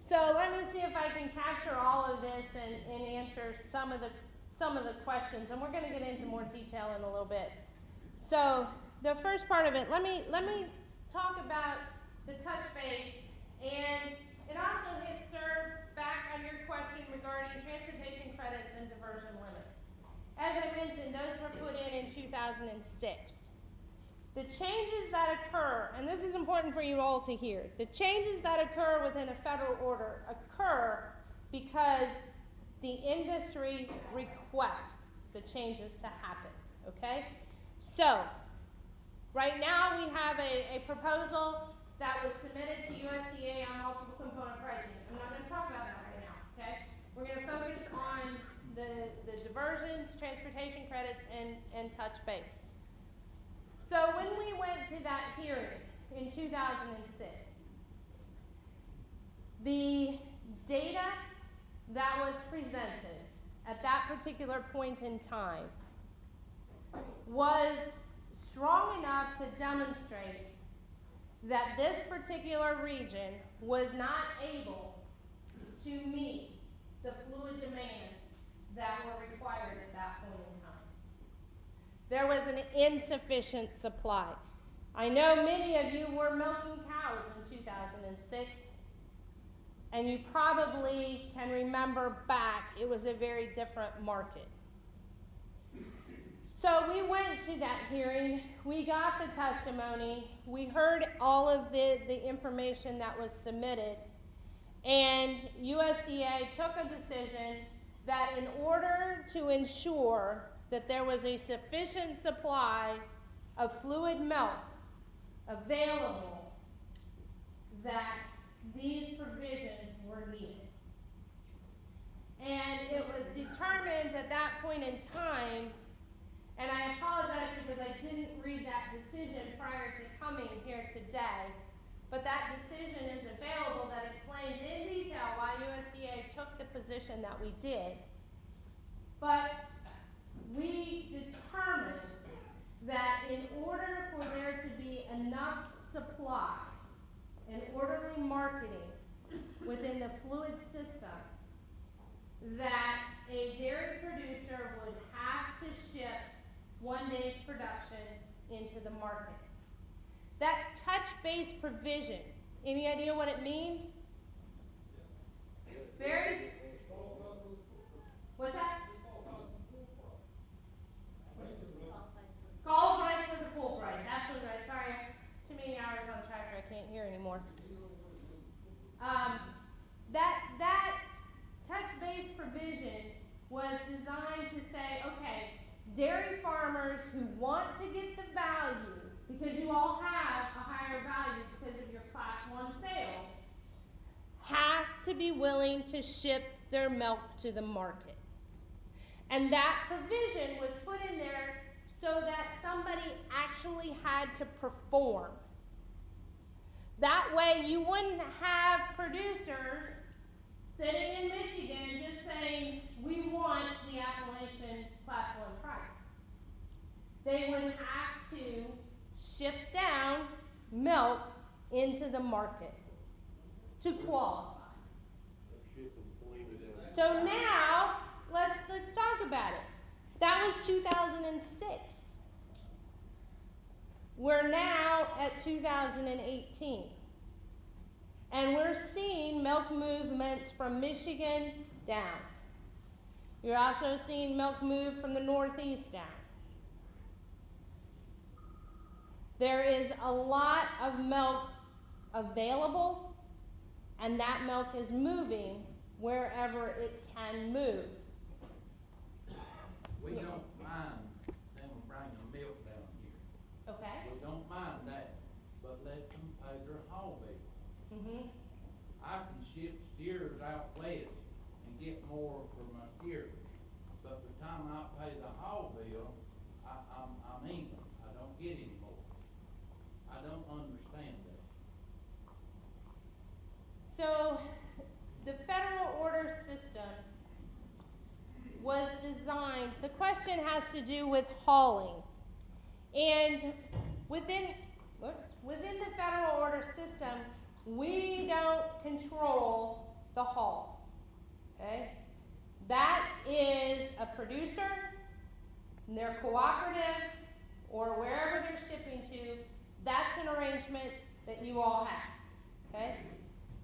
So let me see if I can capture all of this and answer some of the questions, and we're going to get into more detail in a little bit. So the first part of it, let me talk about the touch base, and it also hits back on your question regarding transportation credits and diversion limits. As I mentioned, those were put in 2006. The changes that occur, and this is important for you all to hear, the changes that occur within a federal order occur because the industry requests the changes to happen, okay? So, right now we have a proposal that was submitted to USDA on multiple component pricing. I'm not going to talk about that right now, okay? We're going to focus on the diversions, transportation credits, and touch base. So when we went to that hearing in 2006, the data that was presented at that particular point in time was strong enough to demonstrate that this particular region was not able to meet the fluid demands that were required at that point in time. There was an insufficient supply. I know many of you were milking cows in 2006, and you probably can remember back, it was a very different market. So we went to that hearing, we got the testimony, we heard all of the information that was submitted, and USDA took a decision that in order to ensure that there was a sufficient supply of fluid milk available that these provisions were needed. And it was determined at that point in time, and I apologize because I didn't read that decision prior to coming here today, but that decision is available that explains in detail why USDA took the position that we did. But we determined that in order for there to be enough supply and orderly marketing within the fluid system, that a dairy producer would have to ship 1 day's production into the market. That touch-base provision, any idea what it means? Very. What's that? Call price for the pool price. Absolutely right. Sorry, too many hours on the tractor. I can't hear anymore. That touch-base provision was designed to say, okay, dairy farmers who want to get the value, because you all have a higher value because of your Class 1 sales, have to be willing to ship their milk to the market. And that provision was put in there so that somebody actually had to perform. That way you wouldn't have producers sitting in Michigan just saying, we want the Appalachian Class 1 price. They would have to ship down milk into the market to qualify. So now, let's talk about it. That was 2006. We're now at 2018. And we're seeing milk movements from Michigan down. You're also seeing milk move from the Northeast down. There is a lot of milk available, and that milk is moving wherever it can move. We don't mind them bringing milk down here. Okay? We don't mind that, but let them pay their haul bill. Mm-hmm. I can ship steers out west and get more for my steers, but by the time I pay the haul bill, I'm even. I don't get any more. I don't understand that. So, the federal order system was designed, the question has to do with hauling. And within the federal order system, we don't control the haul, okay? That is a producer, and their cooperative, or wherever they're shipping to, that's an arrangement that you all have, okay?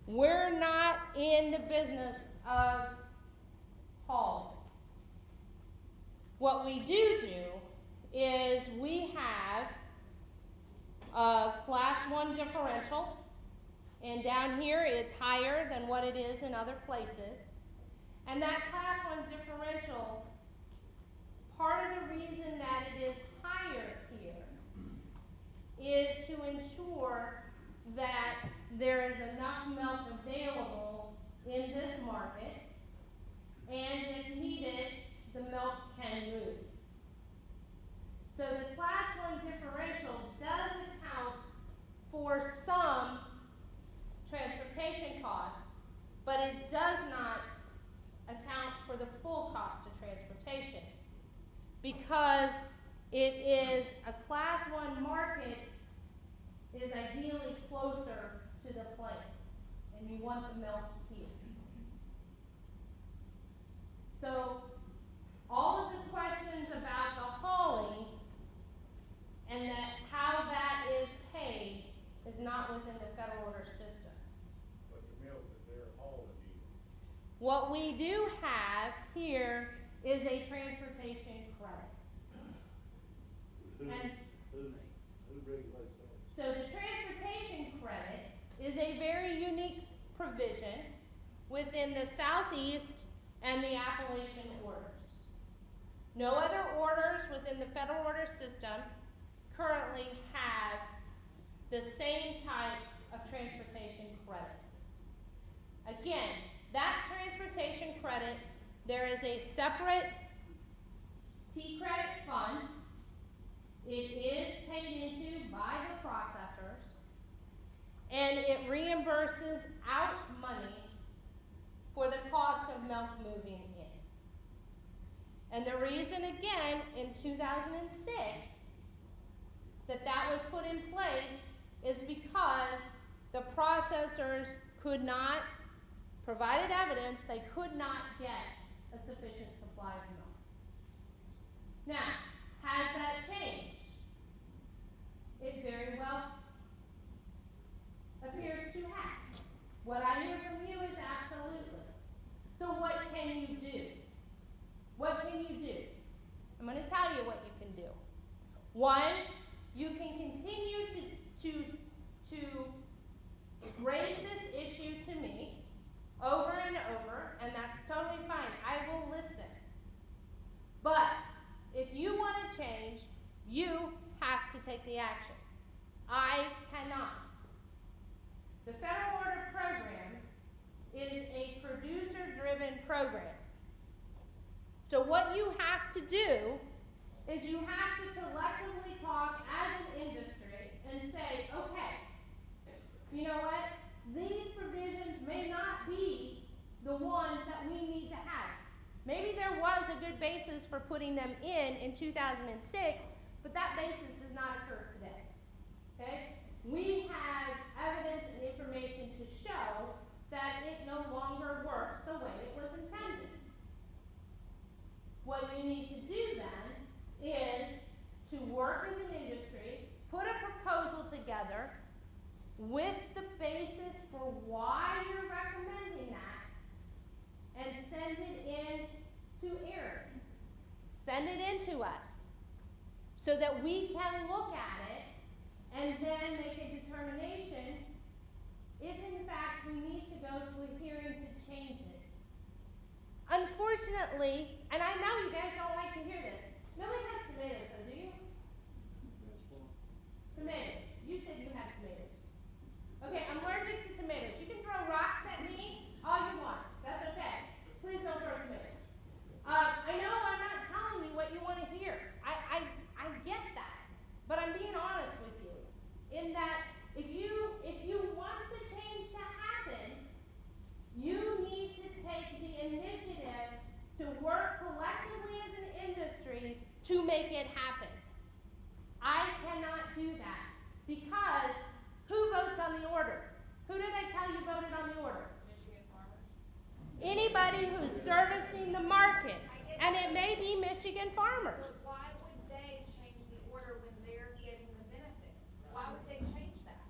We're not in the business of hauling. What we do is we have a Class 1 differential, and down here it's higher than what it is in other places. And that Class 1 differential, part of the reason that it is higher here is to ensure that there is enough milk available in this market, and if needed, the milk can move. So the Class 1 differential does account for some transportation costs, but it does not account for the full cost of transportation, because it is a Class 1 market is ideally closer to the plants, and you want the milk here. So all of the questions about the hauling and how that is paid is not within the federal order system. But the milk that they're hauling you. What we do have here is a transportation credit. And Who regulates that? so the transportation credit is a very unique provision within the Southeast and the Appalachian orders. No other orders within the federal order system currently have the same type of transportation credit. Again, that transportation credit, there is a separate T-credit fund. It is paid into by the processors, and it reimburses out money for the cost of milk moving in. And the reason, again, in 2006, that was put in place is because the processors could not, provided evidence, they could not get a sufficient supply of milk. Now, has that changed? It very well appears to have. What I hear from you is absolutely. So what can you do? What can you do? I'm going to tell you what you can do. One, you can continue to raise this issue to me over and over, and that's totally fine. I will listen. But if you want to change, you have to take the action. I cannot. The Federal Order Program is a producer-driven program. So what you have to do is you have to collectively talk as an industry and say, okay, you know what? These provisions may not be the ones that we need to have. Maybe there was a good basis for putting them in 2006, but that basis does not occur today. Okay? We have evidence and information to show that it no longer works the way it was intended. What you need to do then is to work as an industry, put a proposal together with the basis for why you're recommending that, and send it in to Aaron. Send it in to us so that we can look at it and then make a determination if in fact we need to go to a hearing to change it. Unfortunately, and I know you guys don't like to hear this, nobody has tomatoes, though, do you? Tomatoes. You said you have tomatoes. Okay, I'm allergic to tomatoes. You can throw rocks at me all you want. That's okay. Please don't throw tomatoes. I know I'm not telling you what you want to hear. I get that. But I'm being honest with you. In that if you want the change to happen, you need to take the initiative to work collectively as an industry to make it happen. I cannot do that because who votes on the order? Who did I tell you voted on the order? Michigan farmers. Anybody who's servicing the market, and it may be Michigan farmers. But why would they change the order when they're getting the benefit? Why would they change that?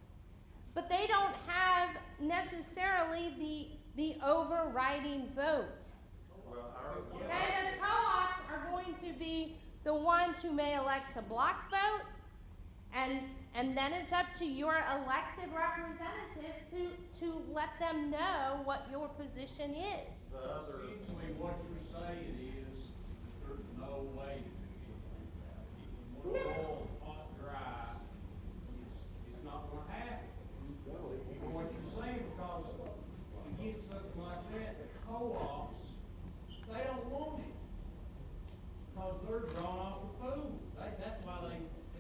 But they don't have necessarily the overriding vote. And the co-ops are going to be the ones who may elect to block vote, and then it's up to your elected representatives to let them know what your position is. Essentially, what you're saying is, there's no way to do anything about it. If you want to hot dry, it's not gonna happen. What you're saying, because to get something like that, the co-ops, they don't want it. Because they're drawn off the food. That's why they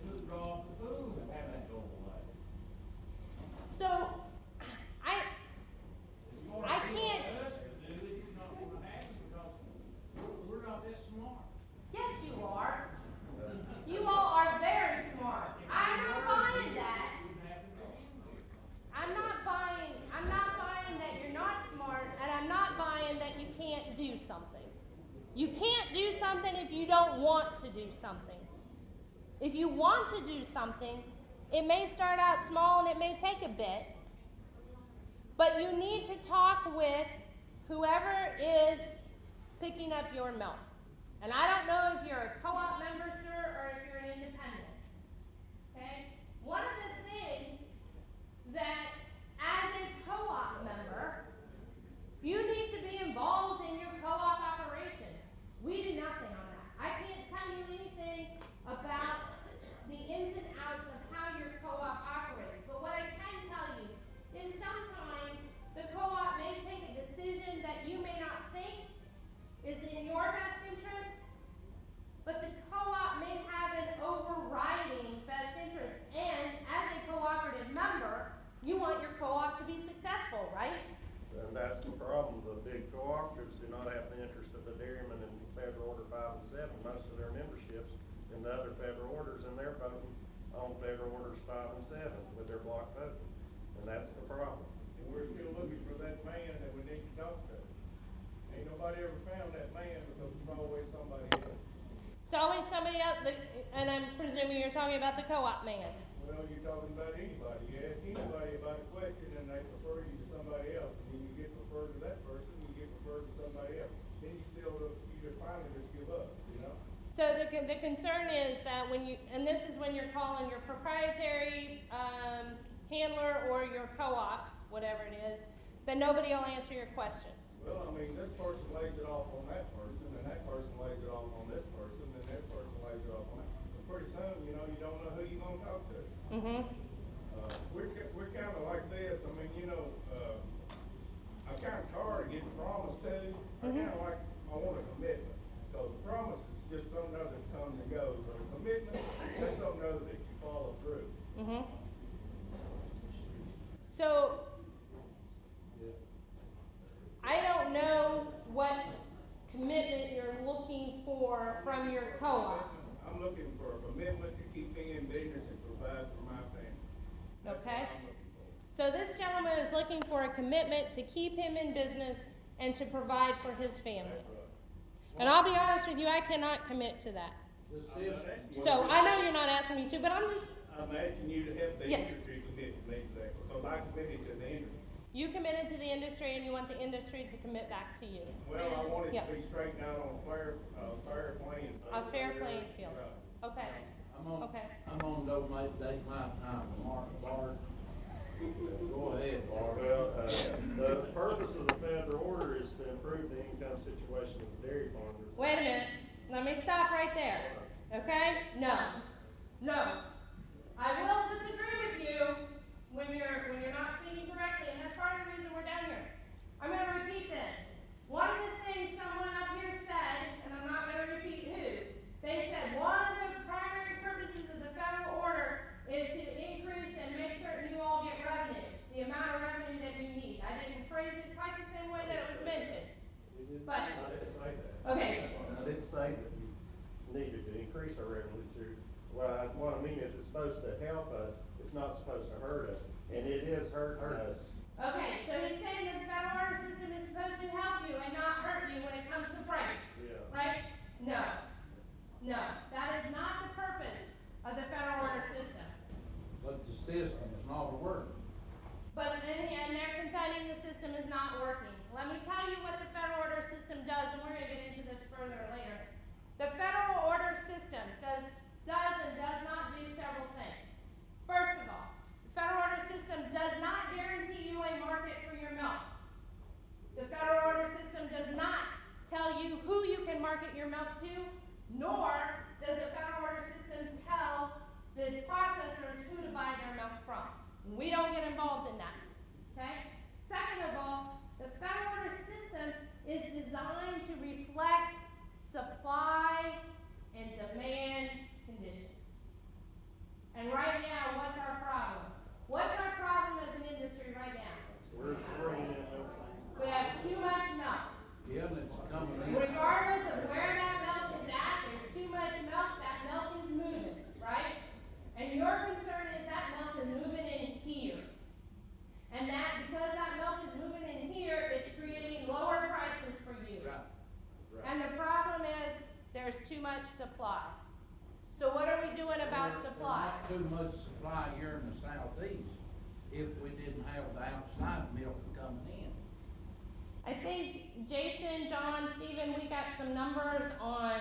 just draw off the food and have that go away. So, I can't. Us to do it, it's not gonna happen because we're not that smart. Yes, you are. You all are very smart. I'm not buying that. I'm not buying that you're not smart, and I'm not buying that you can't do something. You can't do something if you don't want to do something. If you want to do something, it may start out small and it may take a bit, but you need to talk with whoever is picking up your milk. And I don't know if you're a co-op member, sir, or if you're an independent. Okay? One of the things that, as a co-op member, you need to be involved in your co-op operations. We do nothing on that. I can't tell you anything about the ins and outs of how your co-op operates. But what I can tell you is sometimes that's the problem. The big cooperatives do not have the interest of the dairymen in Federal Order 5 and 7. Most of their memberships in the other federal orders, and they're voting on Federal Orders 5 and 7 with their block voting. And that's the problem. And we're still looking for that man that we need to talk to. Ain't nobody ever found that man because it's always somebody else. It's always somebody else, and I'm presuming you're talking about the co-op man. Well, you're talking about anybody. You ask anybody about a question and they refer you to somebody else. And when you get referred to that person, you get referred to somebody else. Then you just finally just give up, you know? So the concern is that when you, and this is when you're calling your proprietary handler or your co-op, whatever it is, that nobody will answer your questions. Well, I mean, this person lays it off on that person, and that person lays it off on this person, and that person lays it off on that. But pretty soon, you know, you don't know who you're gonna talk to. Mm-hmm. We're kind of like this. I mean, you know, I'm kind of tired of getting promised to. I kind of like, I want a commitment. Because the promise is just something other that comes and goes. But a commitment, that's something other that you follow through. Mm-hmm. So, I don't know what commitment you're looking for from your co-op. I'm looking for a commitment to keep me in business and provide for my family. That's Okay. what I'm looking for. So this gentleman is looking for a commitment to keep him in business and to provide for his family. And I'll be honest with you, I cannot commit to that. The system. So I know you're not asking me to, but I'm asking you to help the Yes. industry commit to me to that, because I committed to the industry. you committed to the industry and you want the industry to commit back to you. Well, I want it Yep. to be straightened out on a fair playing field. A fair playing field. Right. Okay. Okay. I'm gonna donate my time to Mark Bard. Go ahead, Bard. Well, the purpose of the federal order is to improve the income situation of the dairy farmers. Wait a minute. Let me stop right there. Okay? No. I will disagree with you when you're not speaking correctly, and that's part of the reason we're down here. I'm going to repeat this. One of the things someone up here said, and I'm not going to repeat who, they said one of the primary purposes of the federal order is to increase and make certain you all get revenue, the amount of revenue that you need. I didn't phrase it quite the same way that it was mentioned. But, I didn't say that. okay. I didn't say that we needed to increase our revenue to, what I mean is it's supposed to help us, it's not supposed to hurt us, and it is hurting us. Okay, so he's saying that the federal order system is supposed to help you and not hurt you when it comes to price, Yeah. right? No, that is not the purpose of the federal order system. But the system is not working. But, and they're contending the system is not working. Let me tell you what the federal order system does, and we're gonna get into this further later. The federal order system does and does not do several things. First of all, the federal order system does not guarantee you a market for your milk. The federal order system does not tell you who you can market your milk to, nor does the federal order system tell the processors who to buy their milk from. We don't get involved in that, okay? Second of all, the federal order system is designed to reflect supply and demand conditions. And right now, what's our problem? What's our problem as an industry right now? We're bringing in milk. We have too much milk. Yeah, and it's coming in. Regardless of where that milk is at, there's too much milk, that milk is moving, right? And your concern is that milk is moving in here. And that, because that milk is moving in here, it's creating lower prices for you. Right. And the problem is, there's too much supply. So what are we doing about supply? There's not too much supply here in the southeast if we didn't have the outside milk coming in. I think Jason, John, Stephen, we got some numbers on,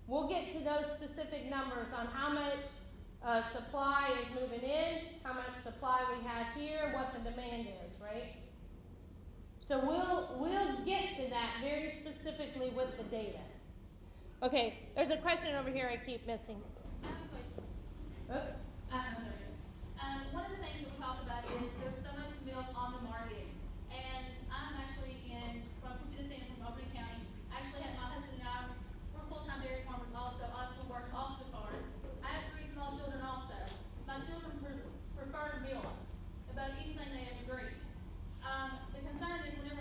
we'll get to those specific numbers on how much supply is moving in, how much supply we have here, what the demand is, right? So we'll get to that very specifically with the data. Okay, there's a question over here I keep missing. I have a question. Oops. One of the things that we talked about is there's so much milk on the market, and I'm actually from Tennessee, from Albany County. I actually have my husband and I, we're full-time dairy farmers also work off the farm. I have 3 small children also. My children prefer milk above anything they ever drink. The concern is whenever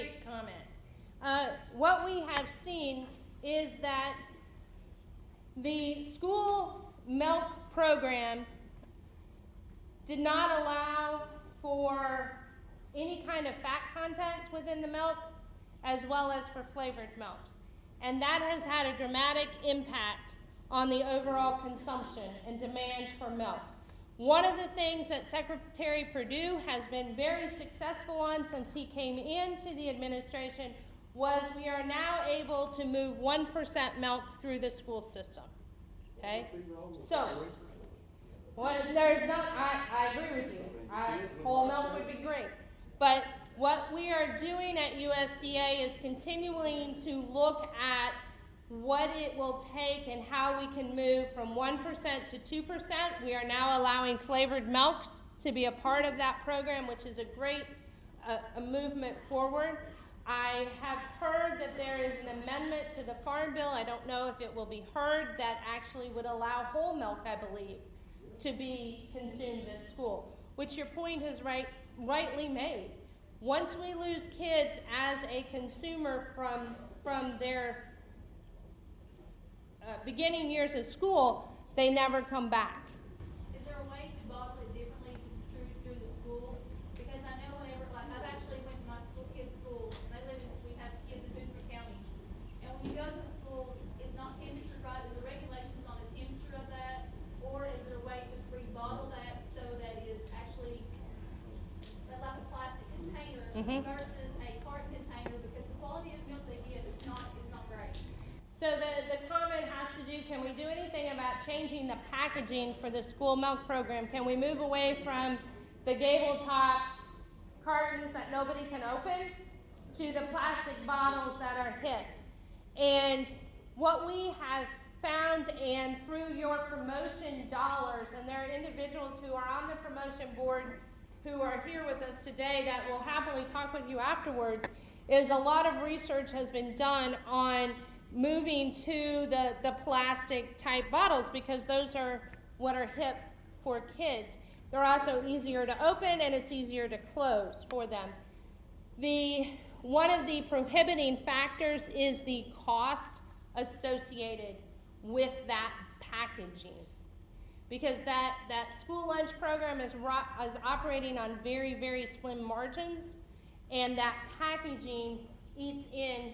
great comment. What we have seen is that the school milk program did not allow for any kind of fat content within the milk, as well as for flavored milks. And that has had a dramatic impact on the overall consumption and demand for milk. One of the things that Secretary Perdue has been very successful on since he came into the administration was we are now able to move 1% milk through the school system. Okay? So, there's not, I agree with you. Whole milk would be great. But what we are doing at USDA is continuing to look at what it will take and how we can move from 1% to 2%. We are now allowing flavored milks to be a part of that program, which is a great a movement forward. I have heard that there is an amendment to the Farm Bill. I don't know if it will be heard that actually would allow whole milk, I believe, to be consumed at school, which your point is rightly made. Once we lose kids as a consumer from their beginning years of school, they never come back. Is there a way to bottle it differently through the school? Because I know whenever, like, I've actually went to my kids' school, and we have kids in different counties. And when you go to the school, it's not temperature right. Is there regulations on the temperature of that? Or is there a way to pre-bottle that so that it's actually like a plastic container versus a carton container? Because the quality of milk they get is not great. So the comment has to do, can we do anything about changing the packaging for the school milk program? Can we move away from the gable top cartons that nobody can open to the plastic bottles that are hip? And what we have found, and through your promotion dollars, and there are individuals who are on the promotion board who are here with us today that will happily talk with you afterwards, is a lot of research has been done on moving to the plastic type bottles, because those are what are hip for kids. They're also easier to open and it's easier to close for them. One of the prohibiting factors is the cost associated with that packaging, because that school lunch program is operating on very, very slim margins, and that packaging eats in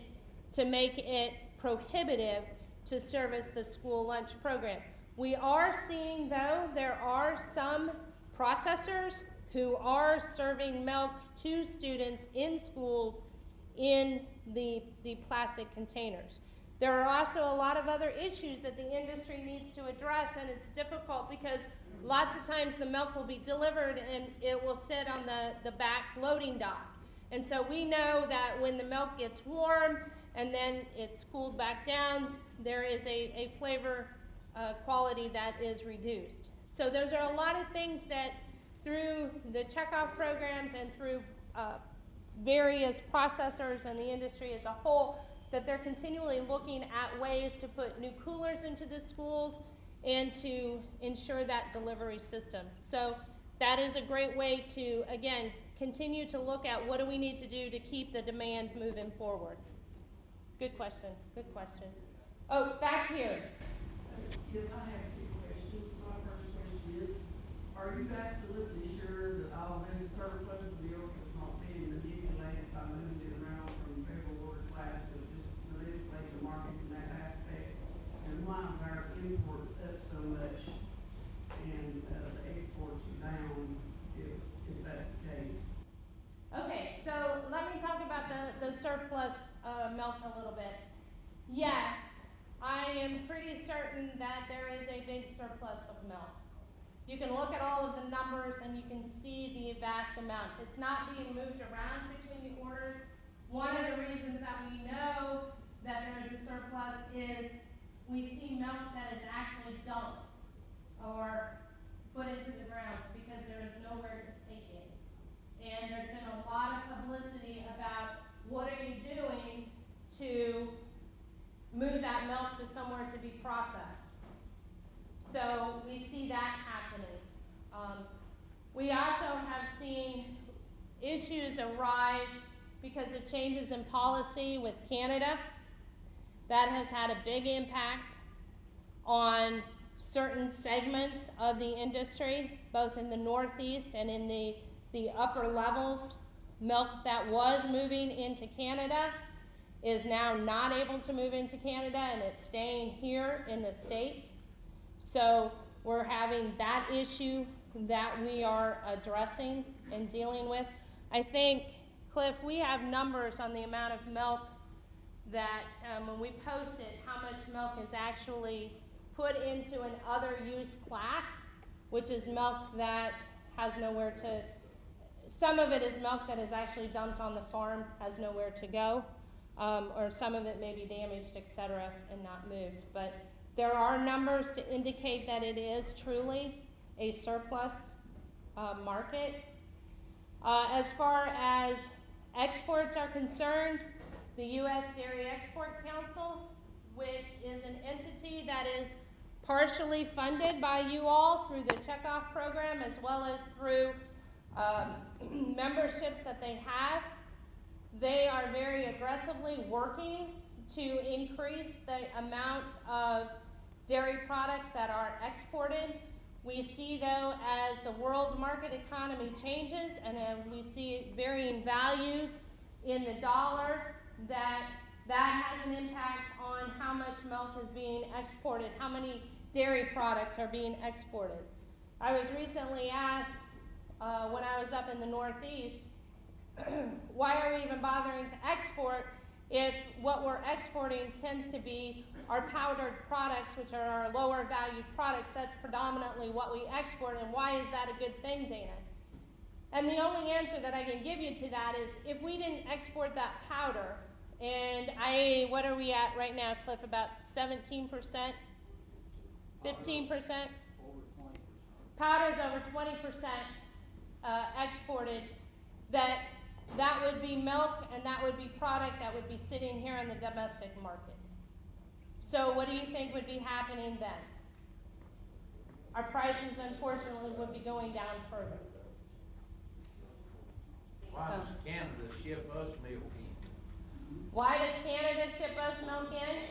to make it prohibitive to service the school lunch program. We are seeing, though, there are some processors who are serving milk to students in schools in the plastic containers. There are also a lot of other issues that the industry needs to address, and it's difficult because lots of times the milk will be delivered and it will sit on the back loading dock. And so we know that when the milk gets warm and then it's cooled back down, there is a flavor quality that is reduced. So those are a lot of things that through the checkoff programs and through various processors and the industry as a whole, that they're continually looking at ways to put new coolers into the schools and to ensure that delivery system. So that is a great way to, again, continue to look at what do we need to do to keep the demand moving forward. Good question, good question. Oh, back here. Yes, I have two questions. My first question is, are you absolutely sure that all this surplus milk is not being manipulated by moving it around from federal order class to just manipulate the market in that aspect? And why is our imports up so much and the exports are down if that's the case? Okay, so let me talk about the surplus milk a little bit. Yes, I am pretty certain that there is a big surplus of milk. You can look at all of the numbers and you can see the vast amount. It's not being moved around between the orders. One of the reasons that we know that there is a surplus is we see milk that is actually dumped or put into the ground because there is nowhere to take it. And there's been a lot of publicity about what are you doing to move that milk to somewhere to be processed. So we see that happening. We also have seen issues arise because of changes in policy with Canada. That has had a big impact on certain segments of the industry, both in the Northeast and in the upper levels. Milk that was moving into Canada is now not able to move into Canada, and it's staying here in the States. So we're having that issue that we are addressing and dealing with. I think, Cliff, we have numbers on the amount of milk that when we post it, how much milk is actually put into an other use class, which is milk that has nowhere to, some of it is milk that is actually dumped on the farm, has nowhere to go, or some of it may be damaged, etc., and not moved. But there are numbers to indicate that it is truly a surplus market. As far as exports are concerned, the U.S. Dairy Export Council, which is an entity that is partially funded by you all through the checkoff program, as well as through memberships that they have, they are very aggressively working to increase the amount of dairy products that are exported. We see, though, as the world market economy changes and we see varying values in the dollar, that has an impact on how much milk is being exported, how many dairy products are being exported. I was recently asked when I was up in the Northeast, why are we even bothering to export if what we're exporting tends to be our powdered products, which are our lower valued products? That's predominantly what we export, and why is that a good thing, Dana? And the only answer that I can give you to that is, if we didn't export that powder, and what are we at right now, Cliff, about 17%? 15%? Powder's over 20% exported, that would be milk, and that would be product that would be sitting here in the domestic market. So what do you think would be happening then? Our prices, unfortunately, would be going down further. Why does Canada ship us milk in? Why does Canada ship us milk in?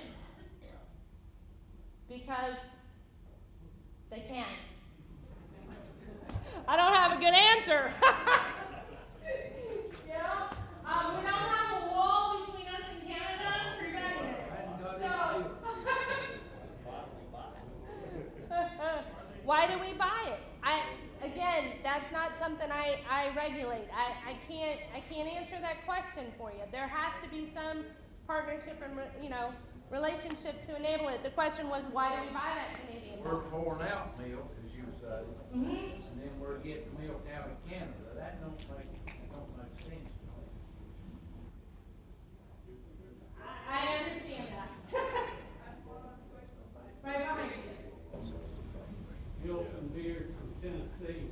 Because they can. I don't have a good answer. You know, we don't have a wall between us and Canada preventing it. So, why do we buy it? Again, that's not something I regulate. I can't answer that question for you. There has to be some partnership and relationship to enable it. The question was, why do we buy that Canadian milk? We're pouring out milk, as you say, and then we're getting milk out of Canada. That don't make sense. I understand that. Right behind you. Milton Beard from Tennessee.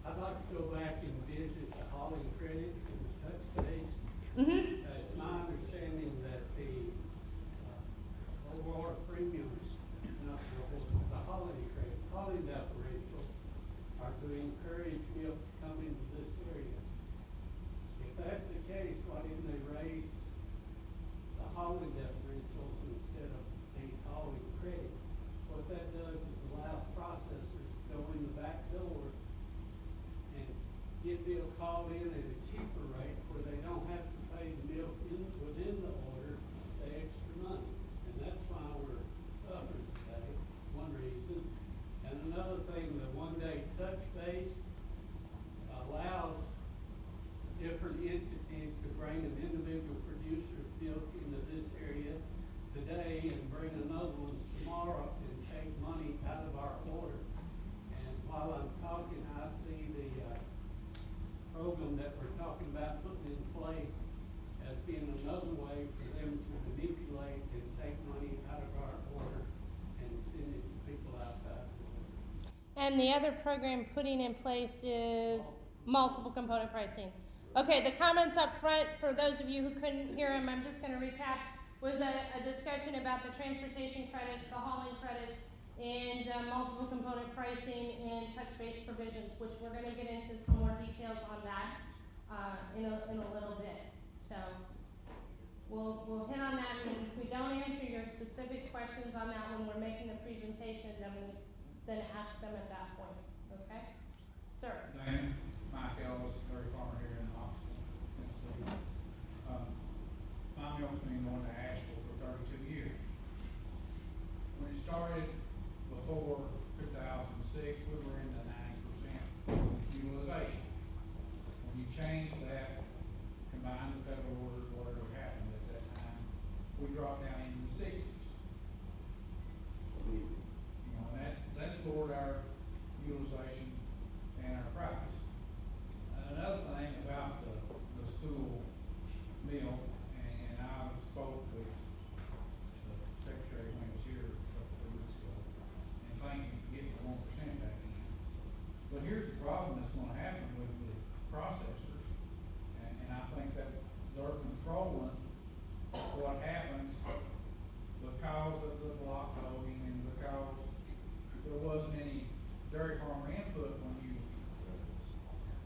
I'd like to go back and visit the hauling credits and the touch base. It's my understanding that the overall premiums, not the hauling credits, hauling differentials are to encourage milk to come into this area. If that's the case, why didn't they raise the hauling differentials instead of these hauling credits? What that does is allow processors to go in the back door and get milk called in at a cheaper rate where they don't have to pay the milk within the order the extra money. And that's why we're suffering today, one reason. And another thing, the one-day touch base allows different entities to bring an individual producer's milk into this area today and bring another one tomorrow and take money out of our order. And while I'm talking, I see the program that we're talking about putting in place as being another way for them to manipulate and take money out of our order and send it to people outside the order. And the other program putting in place is multiple component pricing. Okay, the comments up front, for those of you who couldn't hear them, I'm just going to recap, was a discussion about the transportation credits, the hauling credits, and multiple component pricing and touch-based provisions, which we're going to get into some more details on that in a little bit. So, we'll hit on that, and if we don't answer your specific questions on that when we're making the presentation, then ask them at that point, okay? Sir? Diane, Mike Ellis, dairy farmer here in Knoxville, Tennessee. My milk's been going to Asheville for 32 years. When it started before 2006, we were in the 90% utilization. When you change that, combine the federal orders, whatever happened at that time, we dropped down into the 60s. You know, and that's lowered our utilization and our price. Another thing about the school meal, and I spoke with the secretary when he was here a couple of weeks ago, and thank you for getting the 1% back in. But here's the problem that's gonna happen with the processors, and I think that they're controlling what happens because of the block loading and because there wasn't any dairy farmer input when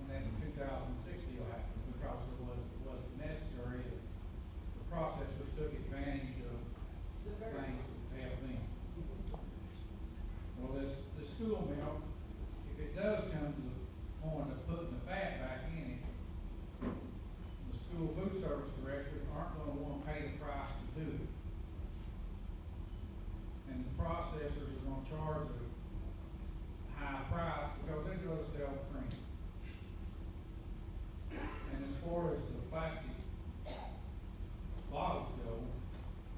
that 2006 deal happened, because it wasn't necessary. The processors took advantage of things to help them. Well, this school milk, if it does come to the point of putting the fat back in it, the school food service directors aren't gonna wanna pay the price to do it. And the processors are gonna charge a high price because they're gonna sell cream. And as far as the plastic bottles go,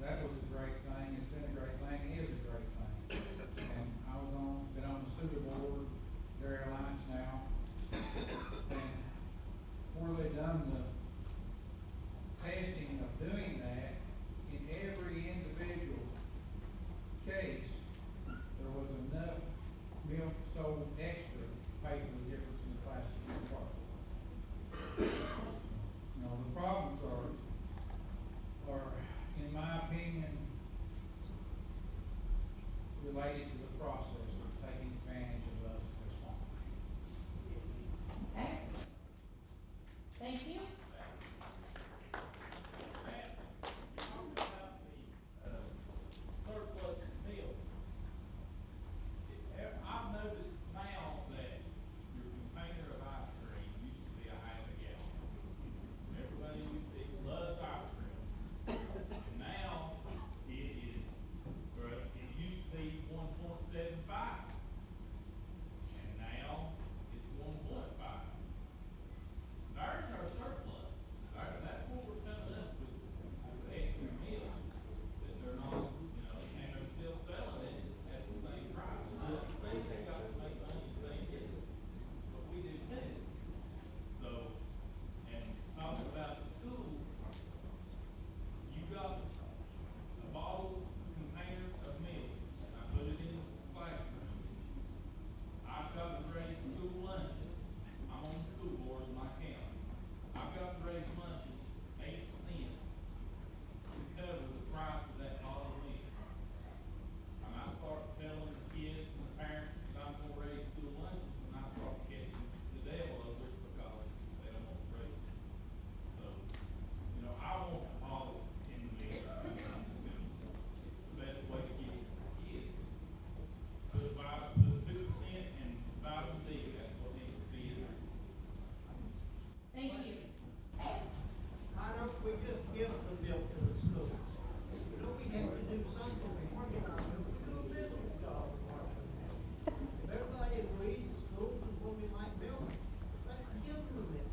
that was a great thing, it's been a great thing, it is a great thing. And I been on the SUDA board, Dairy Alliance now, and before they done the testing of doing that, in every individual case, there was enough milk sold extra to pay for the difference in the plastic part. You know, the problems are, in my opinion, related to the processors taking advantage of us as farmers. Okay. Thank you. Surplus milk. I've noticed now that your container of ice cream used to be a half a gallon. Everybody loves ice cream. And now it used to be 1.75. And now it's 1.5. There's our surplus. That's what we're coming up with extra milk that they're not, and they're still selling it at the same price. And I think they got to make money the same business, but we do too. So, and talking about the school, you got a bottle container of milk. I put it in the classroom. I've got to raise school lunches. I'm on the school board in my county. I've got to raise lunches 8 cents to cover the price of that bottle of milk. And I start telling the kids and the parents that I'm gonna raise school lunches, and I start catching the devil over it because they don't want to raise it. So, I want the bottle in the milk in the school. It's the best way to get it to the kids. Put 2% and vitamin D, that's what needs to be in there. Thank you. Why don't we just give the milk to the schools? We have to do something, we're working on it, we do a business job. Everybody agrees, the schools is what we like building, let's give them the milk.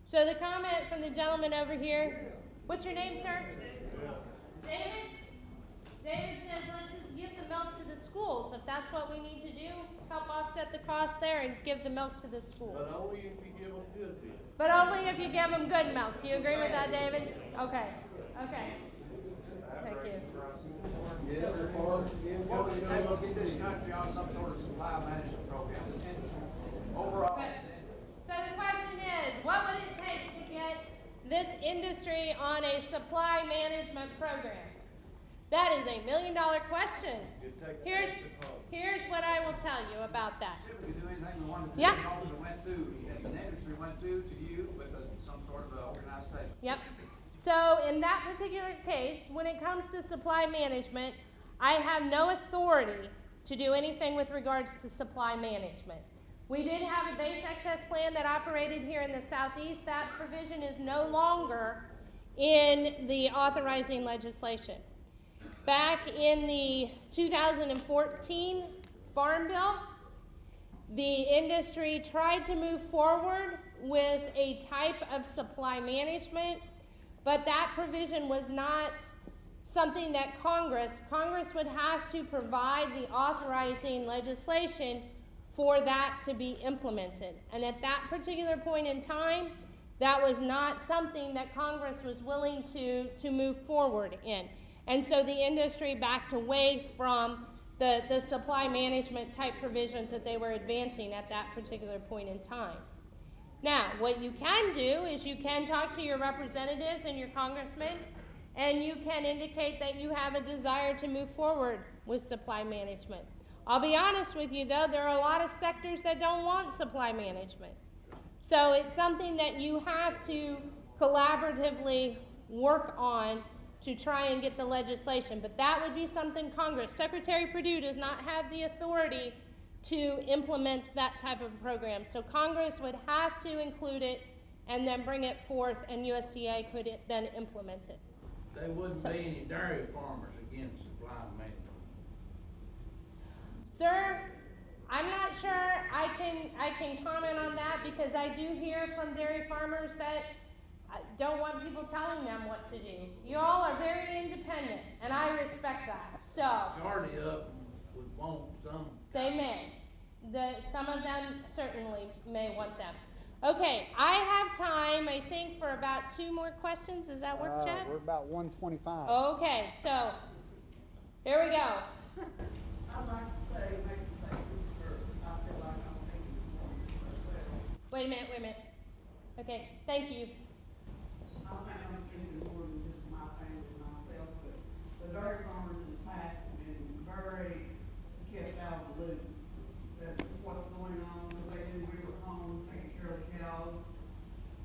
So the comment from the gentleman over here, what's your name, sir? David? David says, let's just give the milk to the schools. If that's what we need to do, help offset the cost there and give the milk to the schools. But only if you give them good milk. But only if you give them good milk. Do you agree with that, David? Okay, okay. Thank you. Yeah, they're hard, What would it take to get this country on some sort of supply management program? Overall. Okay. So the question is, what would it take to get this industry on a supply management program? That is $1 million question. Here's what I will tell you about that. We could do anything we wanted to do. Yeah. As long as it went through, as an industry went through to you with some sort of organization. Yep. So in that particular case, when it comes to supply management, I have no authority to do anything with regards to supply management. We did have a base excess plan that operated here in the southeast. That provision is no longer in the authorizing legislation. Back in the 2014 Farm Bill, the industry tried to move forward with a type of supply management, but that provision was not something that Congress would have to provide the authorizing legislation for that to be implemented. And at that particular point in time, that was not something that Congress was willing to move forward in. And so the industry backed away from the supply management type provisions that they were advancing at that particular point in time. Now, what you can do is you can talk to your representatives and your congressmen, and you can indicate that you have a desire to move forward with supply management. I'll be honest with you though, there are a lot of sectors that don't want supply management. So it's something that you have to collaboratively work on to try and get the legislation, but that would be something Congress. Secretary Perdue does not have the authority to implement that type of program. So Congress would have to include it and then bring it forth, and USDA could then implement it. There wouldn't be any dairy farmers against supply management. Sir, I'm not sure I can comment on that, because I do hear from dairy farmers that don't want people telling them what to do. You all are very independent, and I respect that. So Majority of them would want some. they may. Some of them certainly may want them. Okay, I have time, I think, for about 2 more questions. Does that work, Jeff? We're about 125. Okay, so here we go. I'd like to say, make a statement first. I feel like I'm making the point myself. Wait a minute. Okay, thank you. I think I'm speaking more than just my family and myself, but the dairy farmers in the past have been very kept out of the loop. That what's going on, what they do, we were home, taking care of the cows,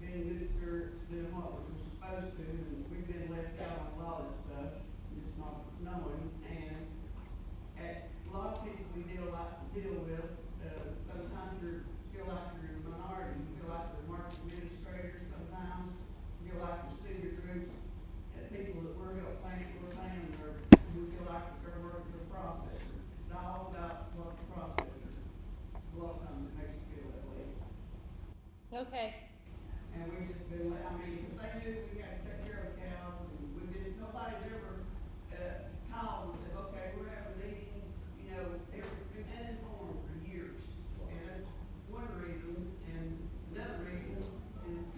being good stewards, doing what we were supposed to, and we've been left out on a lot of this stuff, just not knowing. And a lot of people we deal with, sometimes you feel like you're a minority, you feel like you're market administrators sometimes, you feel like you're senior groups, and people that we're paying, or we feel like they're working for the processor. It's all about what the processor, a lot of times it makes you feel that way. Okay. And we've just been, I mean, because they knew we had to take care of the cows, and we just, nobody's ever, called and said, okay, we're having a meeting, you know, we've been uninformed for years. And that's one reason, and another reason is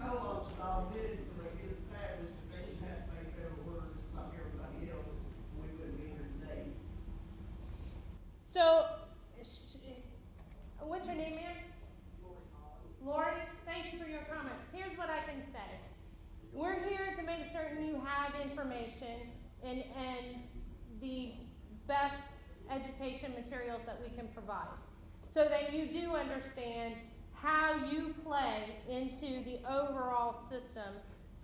co-ops all did it so they get established, but they should have to pay federal workers just like everybody else, and we wouldn't be here today. So, what's your name, ma'am? Lori, thank you for your comments. Here's what I can say. We're here to make certain you have information and the best education materials that we can provide, so that you do understand how you play into the overall system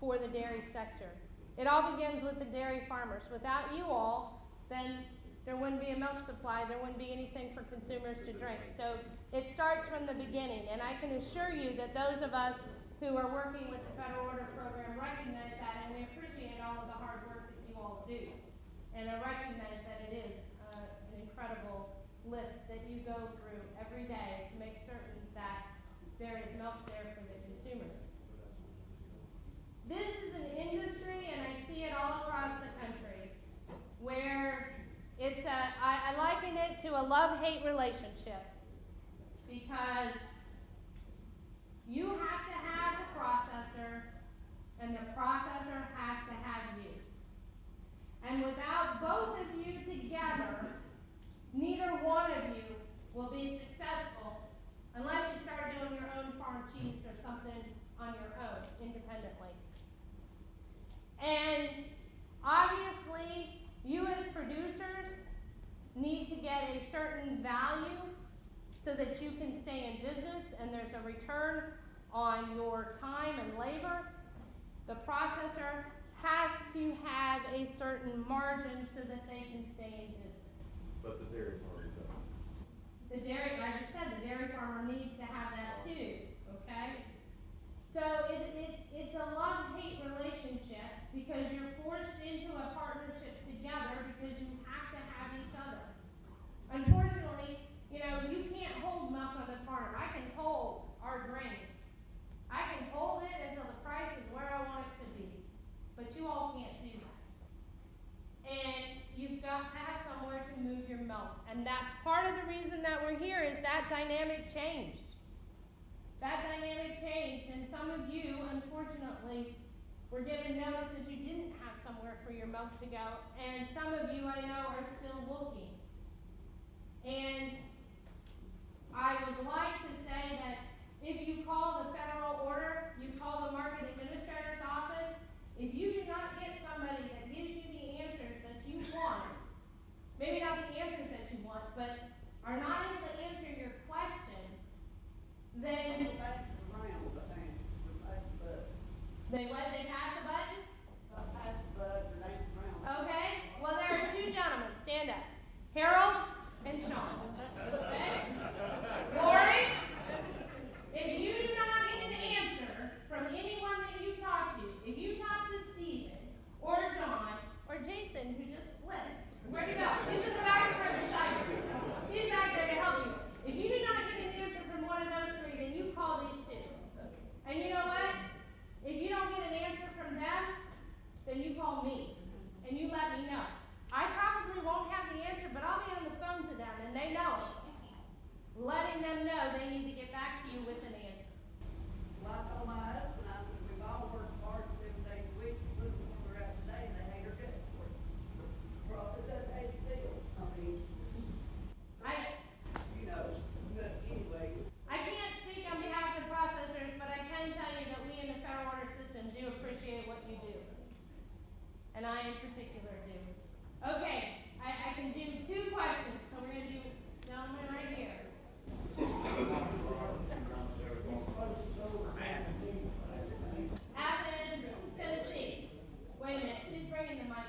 for the dairy sector. It all begins with the dairy farmers. Without you all, then there wouldn't be a milk supply, there wouldn't be anything for consumers to drink. So it starts from the beginning, and I can assure you that those of us who are working with the Federal Order Program recognize that, and we appreciate all of the hard work that you all do. And I recognize that it is an incredible lift that you go through every day to make certain that there is milk there for the consumers. This is an industry, and I see it all across the country, where I liken it to a love-hate relationship, because you have to have the processor, and the processor has to have you. And without both of you together, neither one of you will be successful unless you start doing your own farm cheese or something on your own, independently. And obviously, you as producers need to get a certain value so that you can stay in business and there's a return on your time and labor. The processor has to have a certain margin so that they can stay in business. But the dairy farmer does. The dairy, like I said, the dairy farmer needs to have that too, okay? So it's a love-hate relationship because you're forced into a partnership together because you have to have each other. Unfortunately, you know, you can't hold milk on the farm. I can hold our grain. I can hold it until the price is where I want it to be, but you all can't do that. And you've got to have somewhere to move your milk. And that's part of the reason that we're here is that dynamic changed. That dynamic changed, and some of you, unfortunately, were given notice that you didn't have somewhere for your milk to go, and some of you I know are still looking. And I would like to say that if you call the federal order, you call the market administrator's office, if you do not get somebody that gives you the answers that you want, maybe not the answers that you want, but are not able to answer your questions, then they what? They pass the button? Okay. Well, there are two gentlemen. Stand up. Harold and Sean. Okay. Lori, if you do not get an answer from anyone that you talk to, if you talk to Stephen or John or Jason, who just split, where'd he go? He's in the back of the side. He's back there to help you. If you do not get an answer from one of those three, then you call these two. And you know what? If you don't get an answer from them, then you call me and you let me know. I probably won't have the answer, but I'll be on the phone to them and they know it. Letting them know they need to get back to you with an answer. Well, I told my husband, I said, we've all worked hard 7 days a week, look at where we're at today, and they hate our guts for it. Well, I said, that's how you feel. I mean, you know, but anyway. I can't speak on behalf of the processors, but I can tell you that we in the federal order system do appreciate what you do. And I in particular do. Okay, I can do 2 questions, so we're gonna do gentleman right here. Athens, Tennessee. Wait a minute, she's bringing the mic.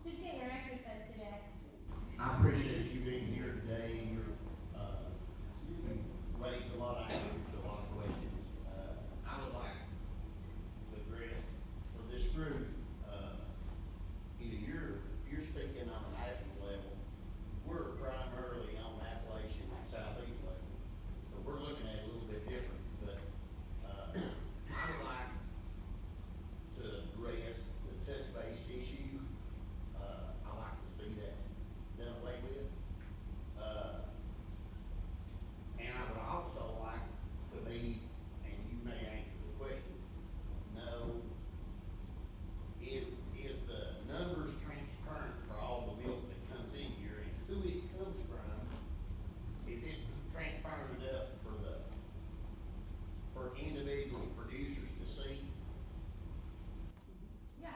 She's getting her exercise today. I appreciate you being here today. You raised a lot of answers to a lot of questions. I would like to address for this group, you're speaking on a national level. We're primarily on Appalachian and Southeast level, so we're looking at it a little bit different. But I would like to address the touch-based issue. I like to see that done away with. And I would also like to be, and you may answer the question, no, is the numbers transparent for all the milk that comes in here and who it comes from? Is it transparent enough for individual producers to see? Yeah.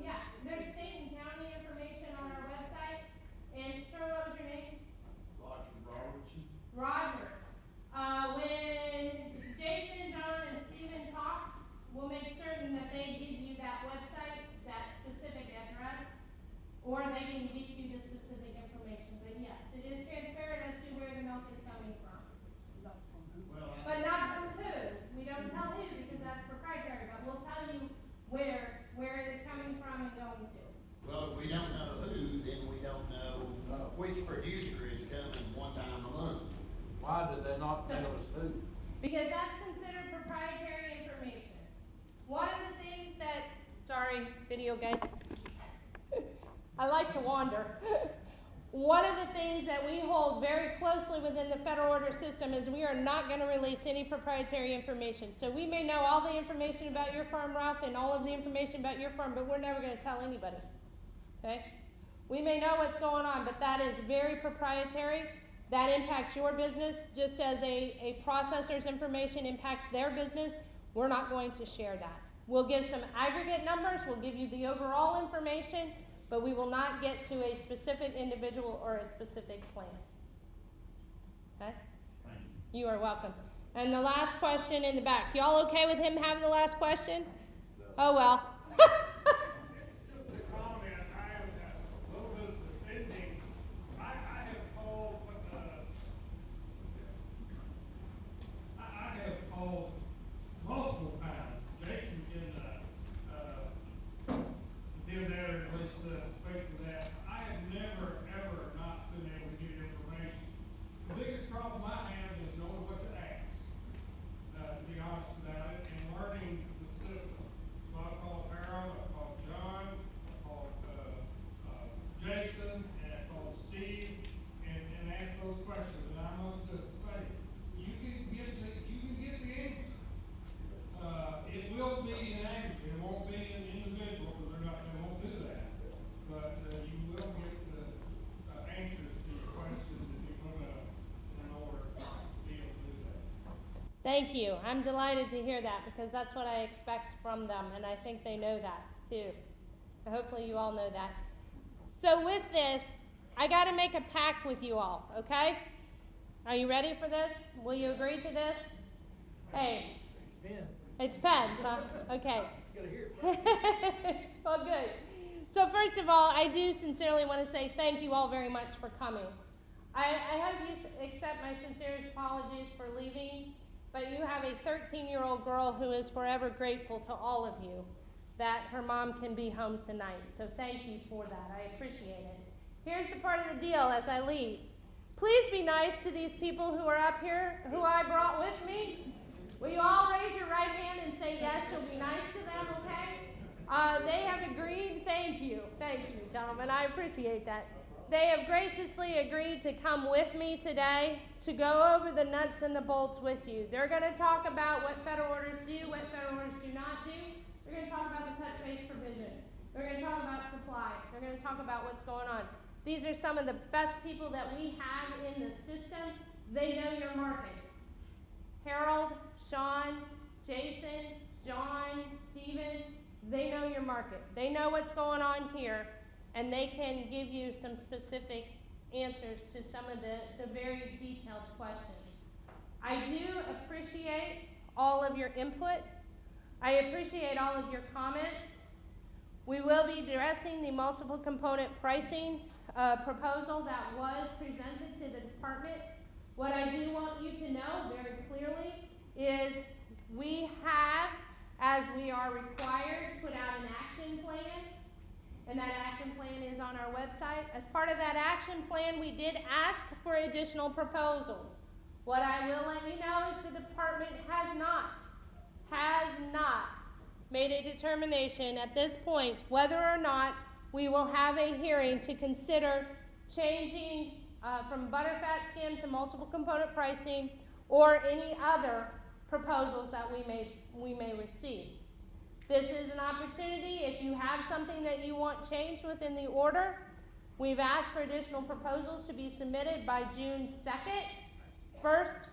Yeah, there's state and county information on our website. And sir, what was your name? Roger Robertson? Roger. When Jason, John, and Stephen talk, we'll make certain that they give you that website, that specific address, or they can get you the specific information. But yes, it is transparent as to where the milk is coming from. Well, But not from who. We don't tell who because that's proprietary, but we'll tell you where it is coming from and going to. well, if we don't know who, then we don't know which producer is coming one time a month. Why did they not tell us who? Because that's considered proprietary information. One of the things that, sorry, video guys. I like to wander. One of the things that we hold very closely within the federal order system is we are not going to release any proprietary information. So we may know all the information about your farm, Ralph, and all of the information about your farm, but we're never going to tell anybody. Okay? We may know what's going on, but that is very proprietary. That impacts your business just as a processor's information impacts their business. We're not going to share that. We'll give some aggregate numbers. We'll give you the overall information, but we will not get to a specific individual or a specific plan. Okay? Thank you. You are welcome. And the last question in the back. Y'all okay with him having the last question? No. Oh, well. Just a comment, I have a little bit of defending, I have called, I have called multiple times, Jason can, attend that or at least, speak to that. I have never, ever not been able to get information. The biggest problem I have is knowing what to ask, to be honest about it, and learning the system. So I called Harold, I called John, I called, Jason, and I called Steve, and asked those questions, and I must just say, you can get the answer. It will be an aggregate, it won't be an individual, because they won't do that. But, you will get the, answers to your questions if you put in order to be able to do that. Thank you. I'm delighted to hear that because that's what I expect from them, and I think they know that too. Hopefully you all know that. So with this, I got to make a pact with you all, okay? Are you ready for this? Will you agree to this? Hey. It's pens, huh? Okay. Well, good. So first of all, I do sincerely want to say thank you all very much for coming. I hope you accept my sincerest apologies for leaving, but you have a 13-year-old girl who is forever grateful to all of you that her mom can be home tonight. So thank you for that. I appreciate it. Here's the part of the deal as I leave. Please be nice to these people who are up here, who I brought with me. Will you all raise your right hand and say yes, you'll be nice to them, okay? They have agreed. Thank you, gentlemen. I appreciate that. They have graciously agreed to come with me today to go over the nuts and the bolts with you. They're going to talk about what federal orders do, what federal orders do not do. They're going to talk about the touch-base provision. They're going to talk about supply. They're going to talk about what's going on. These are some of the best people that we have in the system. They know your market. Harold, Sean, Jason, John, Stephen, they know your market. They know what's going on here, and they can give you some specific answers to some of the very detailed questions. I do appreciate all of your input. I appreciate all of your comments. We will be addressing the multiple component pricing proposal that was presented to the department. What I do want you to know very clearly is we have, as we are required, put out an action plan, and that action plan is on our website. As part of that action plan, we did ask for additional proposals. What I will let you know is the department has not made a determination at this point whether or not we will have a hearing to consider changing from butterfat skim to multiple component pricing or any other proposals that we may receive. This is an opportunity. If you have something that you want changed within the order, we've asked for additional proposals to be submitted by June 1st.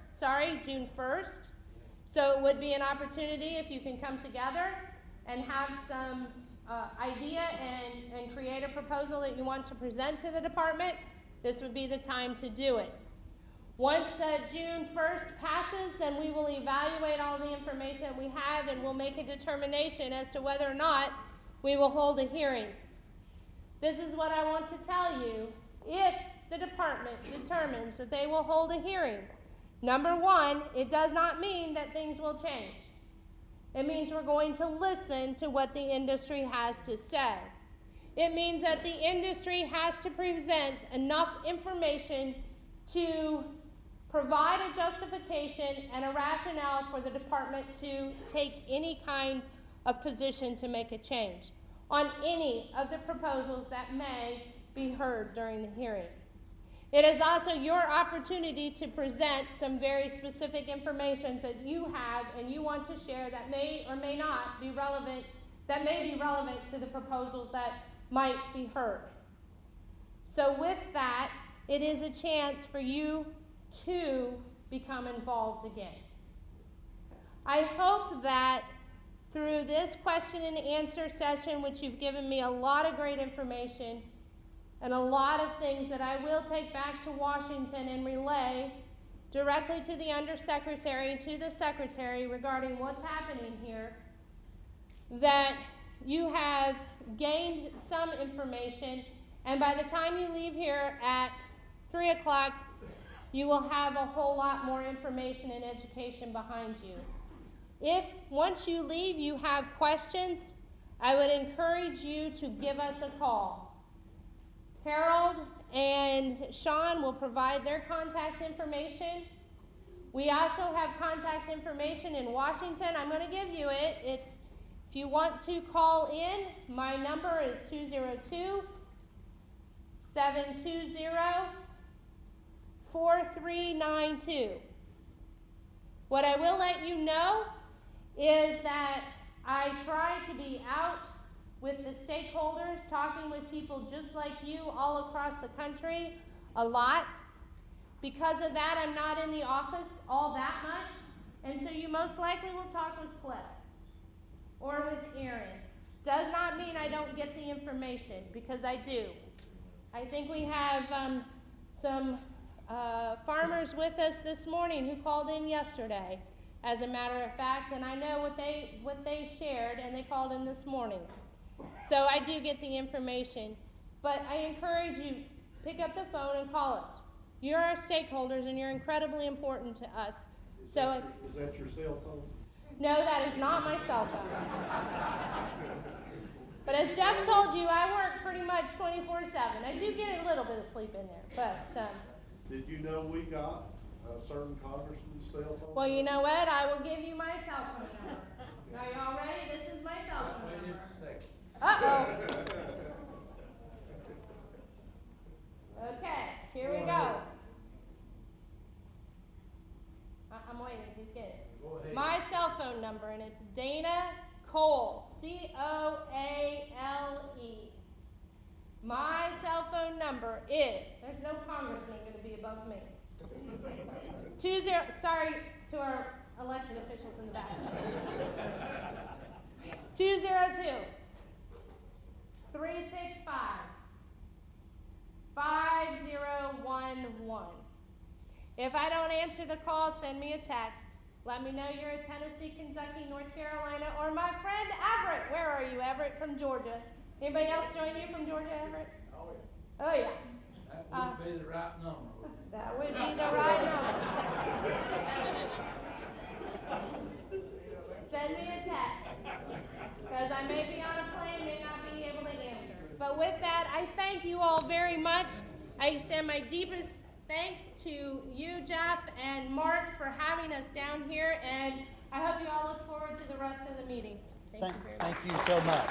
So it would be an opportunity if you can come together and have some idea and create a proposal that you want to present to the department. This would be the time to do it. Once June 1st passes, then we will evaluate all the information we have and we'll make a determination as to whether or not we will hold a hearing. This is what I want to tell you. If the department determines that they will hold a hearing, number one, it does not mean that things will change. It means we're going to listen to what the industry has to say. It means that the industry has to present enough information to provide a justification and a rationale for the department to take any kind of position to make a change on any of the proposals that may be heard during the hearing. It is also your opportunity to present some very specific information that you have and you want to share that may or may not be relevant, that may be relevant to the proposals that might be heard. So with that, it is a chance for you to become involved again. I hope that through this question and answer session, which you've given me a lot of great information and a lot of things that I will take back to Washington and relay directly to the Undersecretary and to the Secretary regarding what's happening here, that you have gained some information, and by the time you leave here at 3 o'clock, you will have a whole lot more information and education behind you. If once you leave you have questions, I would encourage you to give us a call. Harold and Sean will provide their contact information. We also have contact information in Washington. I'm going to give you it. If you want to call in, my number is 202-720-4392. What I will let you know is that I try to be out with the stakeholders, talking with people just like you all across the country a lot. Because of that, I'm not in the office all that much, and so you most likely will talk with Cliff or with Aaron. Does not mean I don't get the information, because I do. I think we have some farmers with us this morning who called in yesterday, as a matter of fact, and I know what they shared, and they called in this morning. So I do get the information, but I encourage you, pick up the phone and call us. You're our stakeholders, and you're incredibly important to us. Is that your cell phone? No, that is not my cell phone. But as Jeff told you, I work pretty much 24/7. I do get a little bit of sleep in there, but. Did you know we got a certain congressman's cell phone? Well, you know what? I will give you my cell phone number. Are y'all ready? This is my cell phone Wait number. just a second. Uh-oh. Okay, here we go. I'm waiting, he's getting it. Go ahead. My cell phone number, and it's Dana Coale, C-O-A-L-E. My cell phone number is, there's no congressman going to be above me. Sorry to our elected officials in the back. 202-365-5011. If I don't answer the call, send me a text. Let me know you're in Tennessee, Kentucky, North Carolina, or my friend Everett. Where are you, Everett? From Georgia. Anybody else join you from Georgia, Everett? Oh, yeah. Oh, yeah. That would be the right number, wouldn't it? That would be the right number. Send me a text, because I may be on a plane, may not be able to answer. But with that, I thank you all very much. I extend my deepest thanks to you, Jeff, and Mark for having us down here, and I hope you all look forward to the rest of the meeting. Thank you very much. Thank you so much.